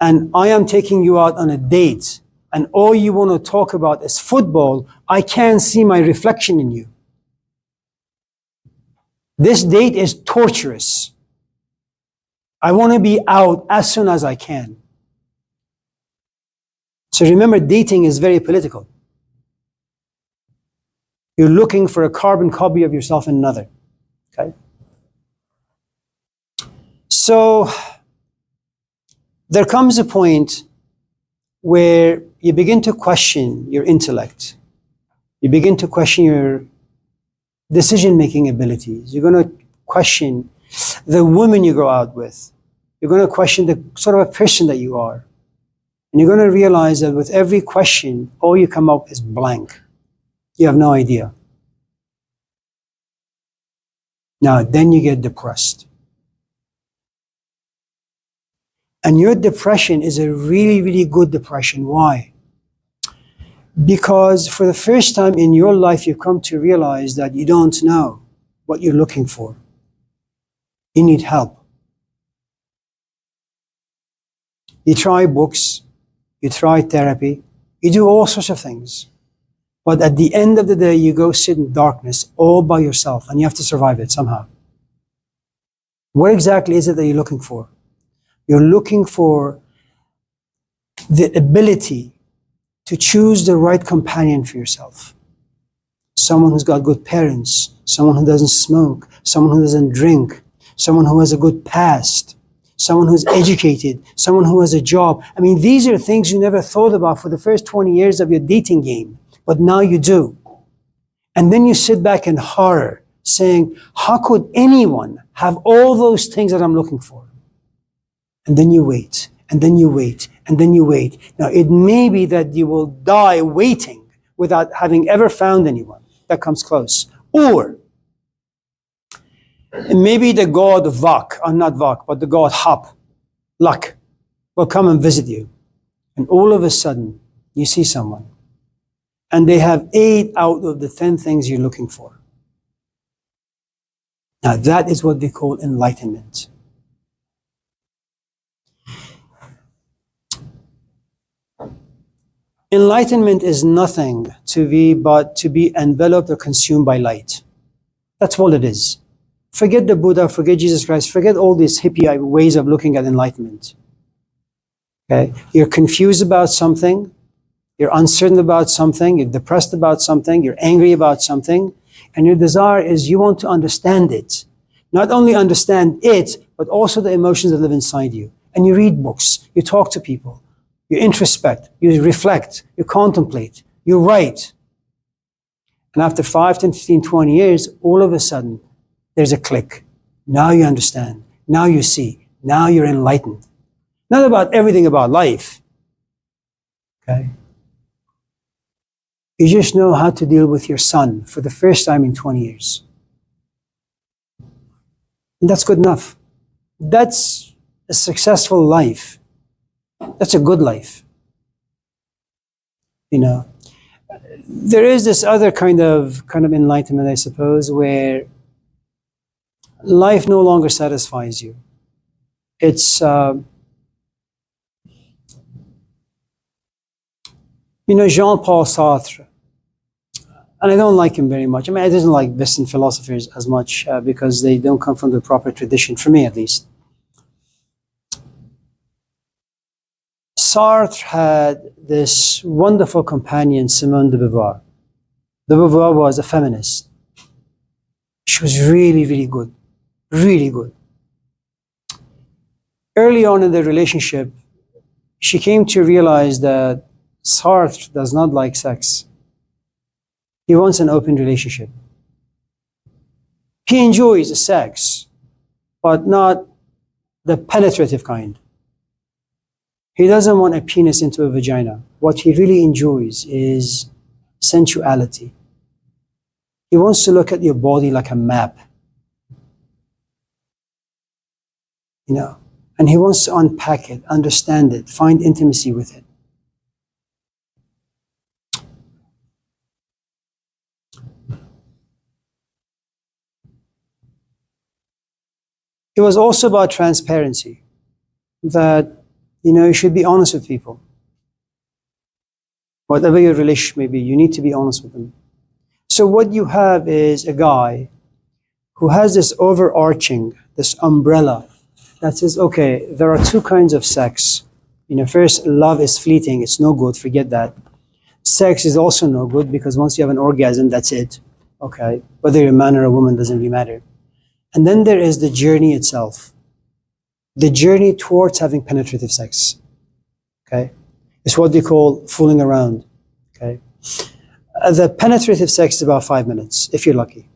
and I am taking you out on a date and all you want to talk about is football, I can't see my reflection in you. This date is torturous. I want to be out as soon as I can. So remember, dating is very political. You're looking for a carbon copy of yourself in another. Okay? So there comes a point where you begin to question your intellect. You begin to question your decision-making abilities. You're going to question the women you go out with. You're going to question the sort of a person that you are. And you're going to realize that with every question, all you come up is blank. You have no idea. Now, then you get depressed. And your depression is a really, really good depression. Why? Because for the first time in your life, you've come to realize that you don't know what you're looking for. You need help. You try books, you try therapy, you do all sorts of things. But at the end of the day, you go sit in darkness all by yourself and you have to survive it somehow. What exactly is it that you're looking for? You're looking for the ability to choose the right companion for yourself. Someone who's got good parents, someone who doesn't smoke, someone who doesn't drink, someone who has a good past, someone who's educated, someone who has a job. I mean, these are things you never thought about for the first 20 years of your dating game, but now you do. And then you sit back in horror saying, how could anyone have all those things that I'm looking for? And then you wait, and then you wait, and then you wait. Now, it may be that you will die waiting without having ever found anyone that comes close. Or maybe the god Vak, or not Vak, but the god Hap, luck, will come and visit you. And all of a sudden, you see someone. And they have 8 out of the 10 things you're looking for. Now, that is what they call enlightenment. Enlightenment is nothing but to be enveloped or consumed by light. That's all it is. Forget the Buddha, forget Jesus Christ, forget all these hippie ways of looking at enlightenment. Okay? You're confused about something, you're uncertain about something, you're depressed about something, you're angry about something, and your desire is you want to understand it. Not only understand it, but also the emotions that live inside you. And you read books, you talk to people, you introspect, you reflect, you contemplate, you write. And after 5, 10, 15, 20 years, all of a sudden, there's a click. Now you understand. Now you see. Now you're enlightened. Not about everything about life. Okay? You just know how to deal with your son for the first time in 20 years. And that's good enough. That's a successful life. That's a good life. You know, there is this other kind of enlightenment, I suppose, where life no longer satisfies you. It's, Jean-Paul Sartre, and I don't like him very much. I mean, I don't like Western philosophers as much because they don't come from the proper tradition, for me at least. Sartre had this wonderful companion, Simone de Beauvoir. De Beauvoir was a feminist. She was really, really good, really good. Early on in the relationship, she came to realize that Sartre does not like sex. He wants an open relationship. He enjoys sex, but not the penetrative kind. He doesn't want a penis into a vagina. What he really enjoys is sensuality. He wants to look at your body like a map, you know, and he wants to unpack it, understand it, find intimacy with it. It was also about transparency, that, you know, you should be honest with people. Whatever your relationship may be, you need to be honest with them. So what you have is a guy who has this overarching, this umbrella that says, okay, there are two kinds of sex. You know, first, love is fleeting, it's no good, forget that. Sex is also no good because once you have an orgasm, that's it. Okay, whether you're a man or a woman doesn't really matter. And then there is the journey itself, the journey towards having penetrative sex. Okay, it's what they call fooling around. Okay, the penetrative sex is about 5 minutes, if you're lucky.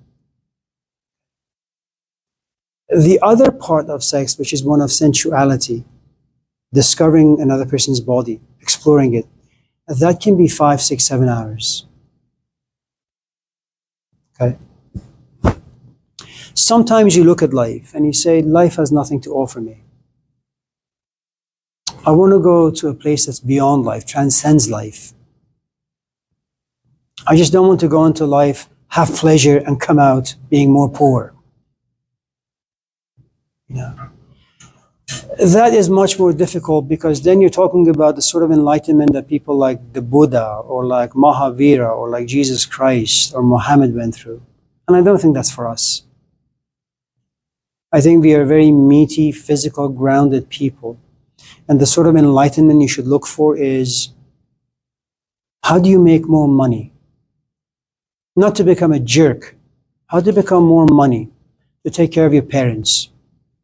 The other part of sex, which is one of sensuality, discovering another person's body, exploring it, that can be 5, 6, 7 hours. Okay. Sometimes you look at life and you say, life has nothing to offer me. I want to go to a place that's beyond life, transcends life. I just don't want to go into life, have pleasure, and come out being more poor. You know, that is much more difficult because then you're talking about the sort of enlightenment that people like the Buddha or like Mahavira or like Jesus Christ or Muhammad went through. And I don't think that's for us. I think we are very meaty, physical, grounded people. And the sort of enlightenment you should look for is, how do you make more money? Not to become a jerk. How to become more money to take care of your parents.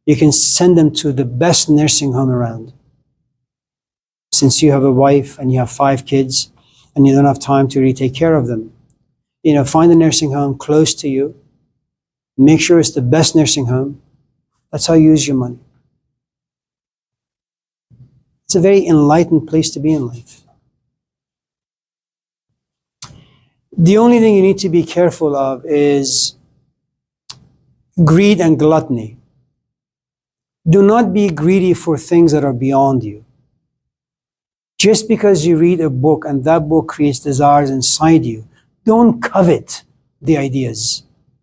You can send them to the best nursing home around. Since you have a wife and you have 5 kids and you don't have time to really take care of them, you know, find a nursing home close to you. Make sure it's the best nursing home. That's how you use your money. It's a very enlightened place to be in life. The only thing you need to be careful of is greed and gluttony. Do not be greedy for things that are beyond you. Just because you read a book and that book creates desires inside you, don't covet the ideas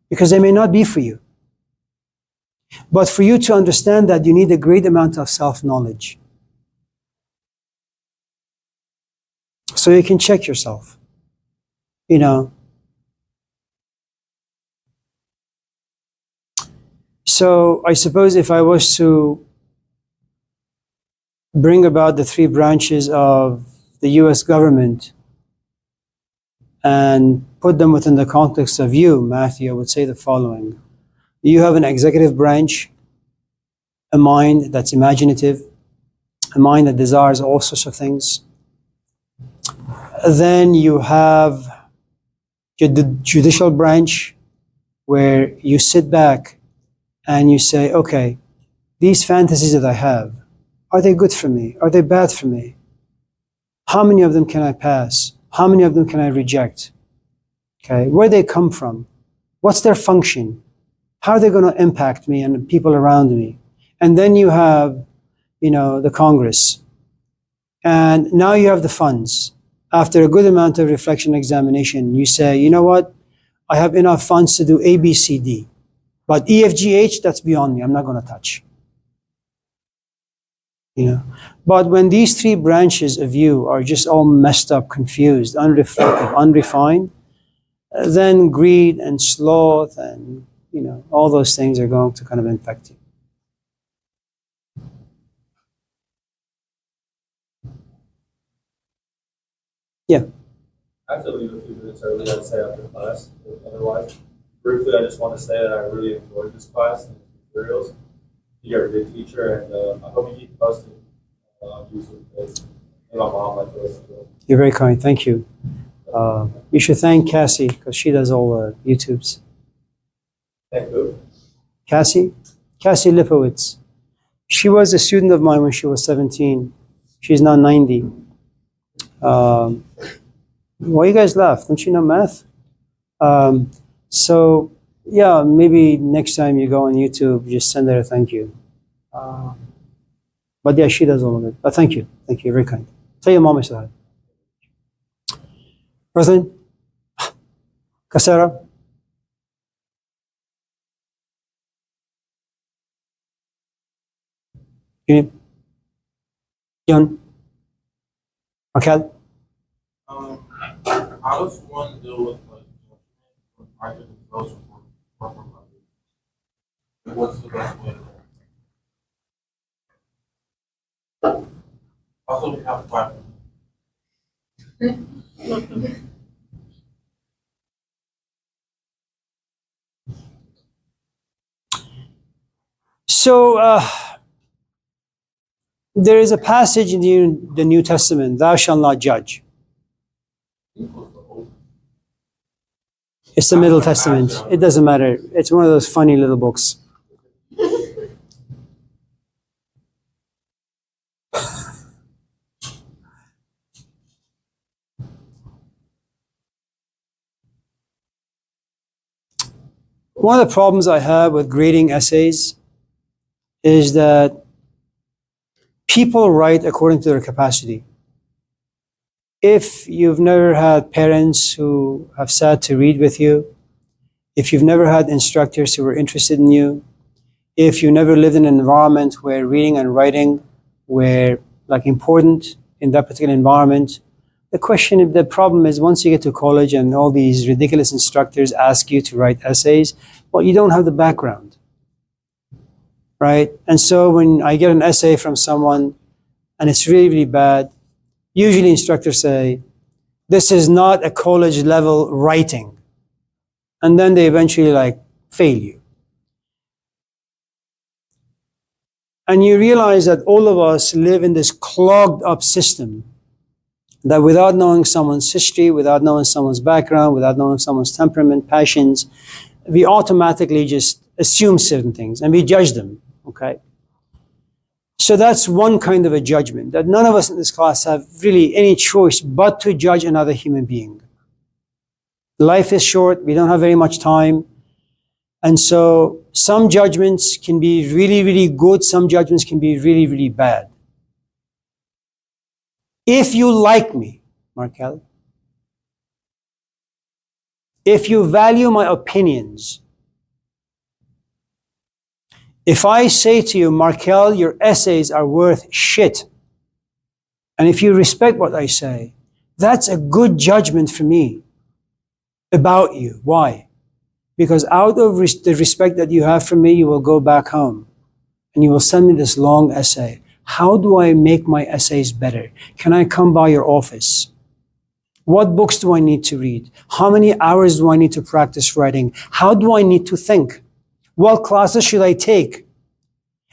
because they may not be for you. But for you to understand that, you need a great amount of self-knowledge. So you can check yourself. You know. So I suppose if I was to bring about the 3 branches of the US government and put them within the context of you, Matthew, I would say the following. You have an executive branch, a mind that's imaginative, a mind that desires all sorts of things. Then you have the judicial branch, where you sit back and you say, okay, these fantasies that I have, are they good for me? Are they bad for me? How many of them can I pass? How many of them can I reject? Okay, where they come from? What's their function? How are they going to impact me and the people around me? And then you have, you know, the Congress. And now you have the funds. After a good amount of reflection and examination, you say, you know what? I have enough funds to do A, B, C, D. But E, F, G, H, that's beyond me. I'm not going to touch. You know? But when these 3 branches of you are just all messed up, confused, unreflective, unrefined, then greed and sloth and, you know, all those things are going to kind of infect you. I have to leave a few minutes early, I'd say, after class, otherwise. Briefly, I just want to say that I really enjoyed this class and its materials. You're a good teacher, and I hope you keep posting on YouTube, because my mom likes those. You're very kind. Thank you. You should thank Cassie because she does all the YouTubes. Thank you. Cassie Lipowitz. She was a student of mine when she was 17. She's now 90. Why you guys laugh? Don't you know math? So yeah, maybe next time you go on YouTube, just send her a thank you. But yeah, she does all of it. But thank you. Thank you. Very kind. Tell your mom I said hi. Rosalind? Casera? Unit? John? Raquel? How does one deal with like private and social for what's the best way to also we have platform. So there is a passage in the New Testament, thou shalt not judge. It's the Middle Testament. It doesn't matter. It's one of those funny little books. One of the problems I have with grading essays is that people write according to their capacity. If you've never had parents who have sat to read with you, if you've never had instructors who were interested in you, if you never lived in an environment where reading and writing were like important in that particular environment, the problem is once you get to college and all these ridiculous instructors ask you to write essays, well, you don't have the background, right? And so when I get an essay from someone and it's really, really bad, usually instructors say, this is not a college level writing. And then they eventually like fail you. And you realize that all of us live in this clogged up system that without knowing someone's history, without knowing someone's background, without knowing someone's temperament, passions, we automatically just assume certain things and we judge them, okay? So that's one kind of a judgment, that none of us in this class have really any choice but to judge another human being. Life is short, we don't have very much time. And so some judgments can be really, really good, some judgments can be really, really bad. If you like me, Markel, if you value my opinions, if I say to you, Markel, your essays are worth shit, and if you respect what I say, that's a good judgment for me about you. Why? Because out of the respect that you have for me, you will go back home and you will send me this long essay. How do I make my essays better? Can I come by your office? What books do I need to read? How many hours do I need to practice writing? How do I need to think? What classes should I take?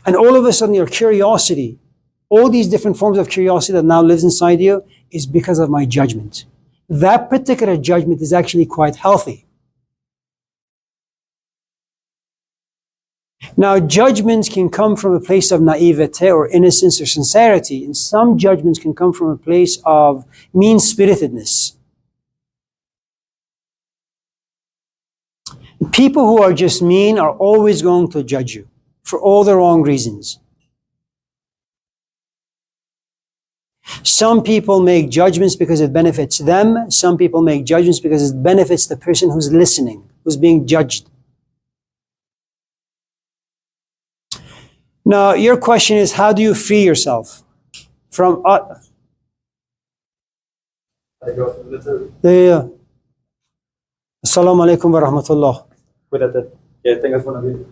And all of a sudden your curiosity, all these different forms of curiosity that now lives inside you is because of my judgment. That particular judgment is actually quite healthy. Now, judgments can come from a place of naivete or innocence or sincerity, and some judgments can come from a place of mean-spiritedness. People who are just mean are always going to judge you for all the wrong reasons. Some people make judgments because it benefits them. Some people make judgments because it benefits the person who's listening, who's being judged. Now, your question is, how do you free yourself from... I go through the two. Yeah. Assalamu alaikum wa rahmatullah. Cuídate. Que tengas buena vida.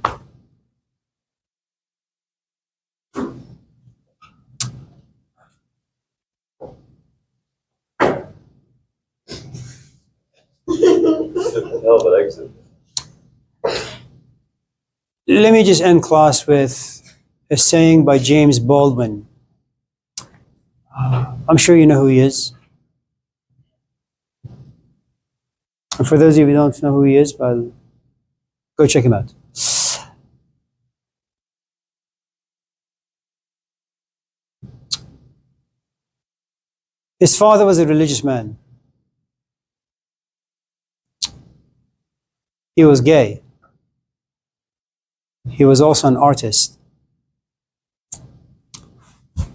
a hell of an exit. Let me just end class with a saying by James Baldwin. I'm sure you know who he is. And for those of you who don't know who he is, well, go check him out. His father was a religious man. He was gay. He was also an artist.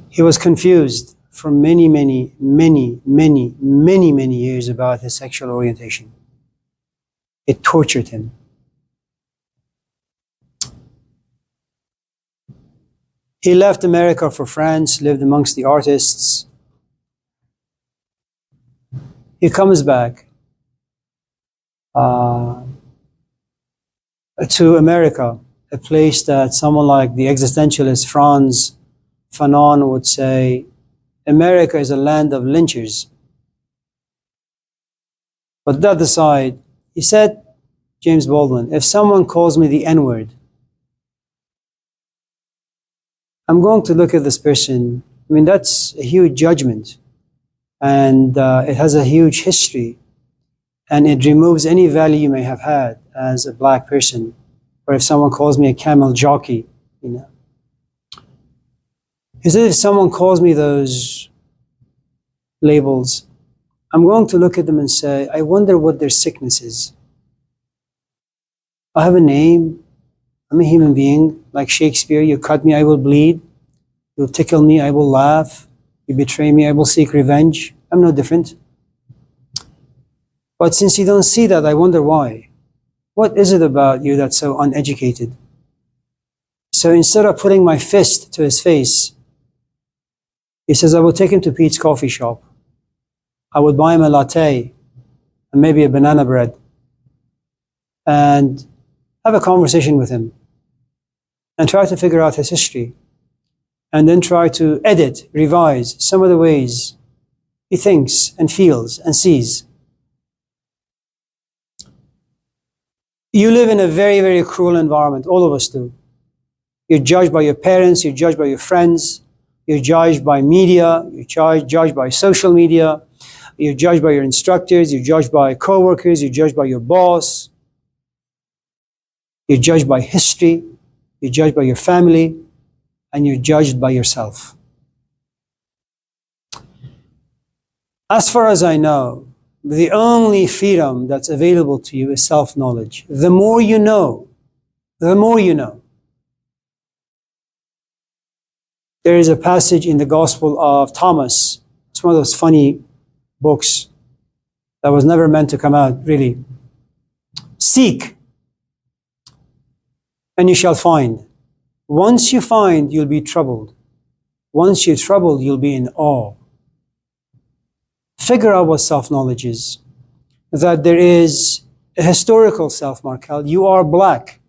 He was confused for many years about his sexual orientation. It tortured him. He left America for France, lived amongst the artists. He comes back to America, a place that someone like the existentialist Franz Fanon would say, America is a land of lynchers. But that aside, he said, James Baldwin, if someone calls me the N-word, I'm going to look at this person. I mean, that's a huge judgment. And it has a huge history. And it removes any value you may have had as a black person. Or if someone calls me a camel jockey, you know. He said, if someone calls me those labels, I'm going to look at them and say, I wonder what their sickness is. I have a name. I'm a human being, like Shakespeare. You cut me, I will bleed. You tickle me, I will laugh. You betray me, I will seek revenge. I'm no different. But since you don't see that, I wonder why. What is it about you that's so uneducated? So instead of putting my fist to his face, he says, I will take him to Pete's coffee shop. I would buy him a latte and maybe a banana bread and have a conversation with him and try to figure out his history and then try to edit, revise some of the ways he thinks and feels and sees. You live in a very cruel environment. All of us do. You're judged by your parents, you're judged by your friends, you're judged by media, you're judged by social media, you're judged by your instructors, you're judged by coworkers, you're judged by your boss, you're judged by history, you're judged by your family, and you're judged by yourself. As far as I know, the only freedom that's available to you is self-knowledge. The more you know, the more you know. There is a passage in the Gospel of Thomas. It's one of those funny books that was never meant to come out, really. Seek, and you shall find. Once you find, you'll be troubled. Once you're troubled, you'll be in awe. Figure out what self-knowledge is. That there is a historical self, Markel. You are black.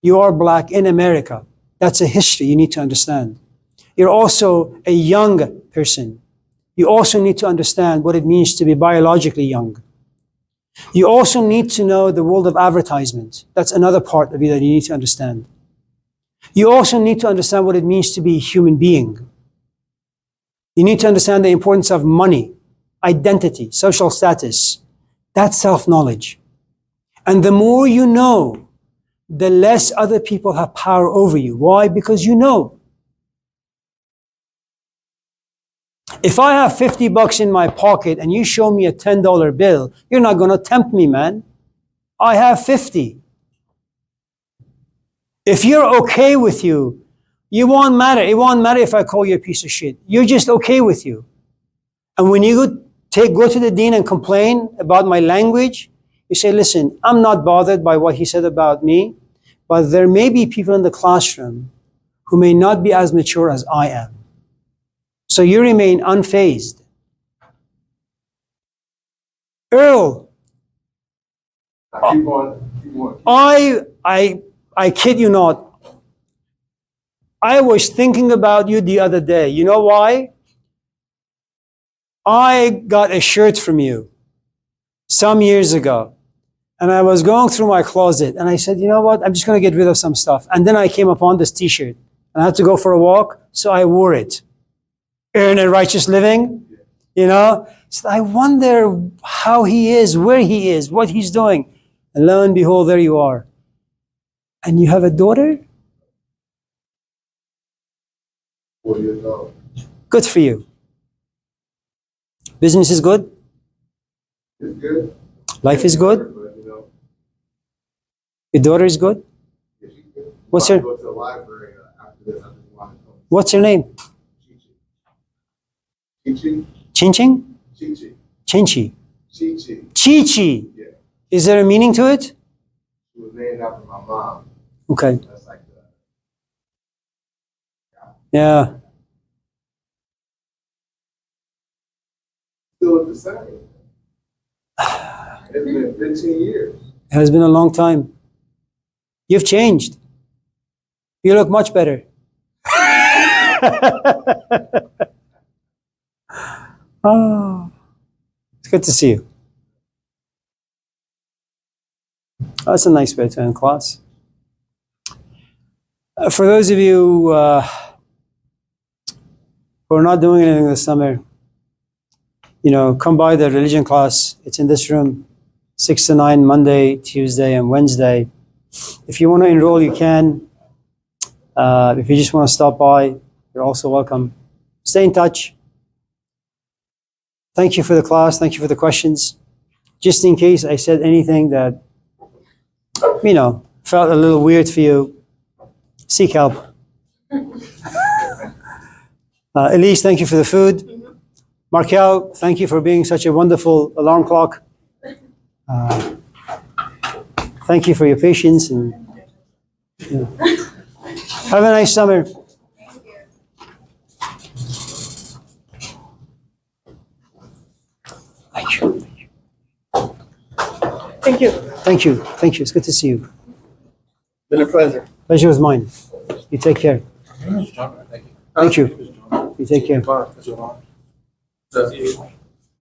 You are black in America. That's a history you need to understand. You're also a young person. You also need to understand what it means to be biologically young. You also need to know the world of advertisement. That's another part of you that you need to understand. You also need to understand what it means to be a human being. You need to understand the importance of money, identity, social status. That's self-knowledge. And the more you know, the less other people have power over you. Why? Because you know. If I have $50 in my pocket and you show me a $10 bill, you're not going to tempt me, man. I have 50. If you're okay with you, you won't matter. It won't matter if I call you a piece of shit. You're just okay with you. And when you go to the dean and complain about my language, you say, listen, I'm not bothered by what he said about me, but there may be people in the classroom who may not be as mature as I am. So you remain unfazed. Earl, Keep on. I kid you not, I was thinking about you the other day. You know why? I got a shirt from you some years ago, And I was going through my closet and I said, you know what? I'm just going to get rid of some stuff. And then I came upon this t-shirt and I had to go for a walk. So I wore it. Earn a righteous living, you know? So I wonder how he is, where he is, what he's doing. And lo and behold, there you are. And you have a daughter? 4 years old. Good for you. Business is good? It's good. Life is good? But, you know, Your daughter is good? yeah, she's good. What's I'm her- about to go to the library after this. I just want to come. What's her name? Chi-Chi. Chin Ching? Chi-Chi. Chinchi. Chi-Chi. Chi-Chi. Yeah. Is there a meaning to it? She was named after my mom. Okay. That's like the, Yeah. still the same. It's been 15 years. It has been a long time. You've changed. You look much better. Oh, it's good to see you. Oh, that's a nice way to end class. For those of you who are not doing anything this summer, you know, come by the religion class. It's in this room, 6 to 9, Monday, Tuesday, and Wednesday. If you want to enroll, you can. If you just want to stop by, you're also welcome. Stay in touch. Thank you for the class. Thank you for the questions. Just in case I said anything that, you know, felt a little weird for you, seek help. Elise, thank you for the food. Markel, thank you for being such a wonderful alarm clock. Thank you for your patience and you know. Have a nice summer. Thank you. Thank you. Thank you. Thank you. It's good to see you. Been a pleasure. Pleasure was mine. You take care. Thank you. Thank you. You take care. Bye. See you.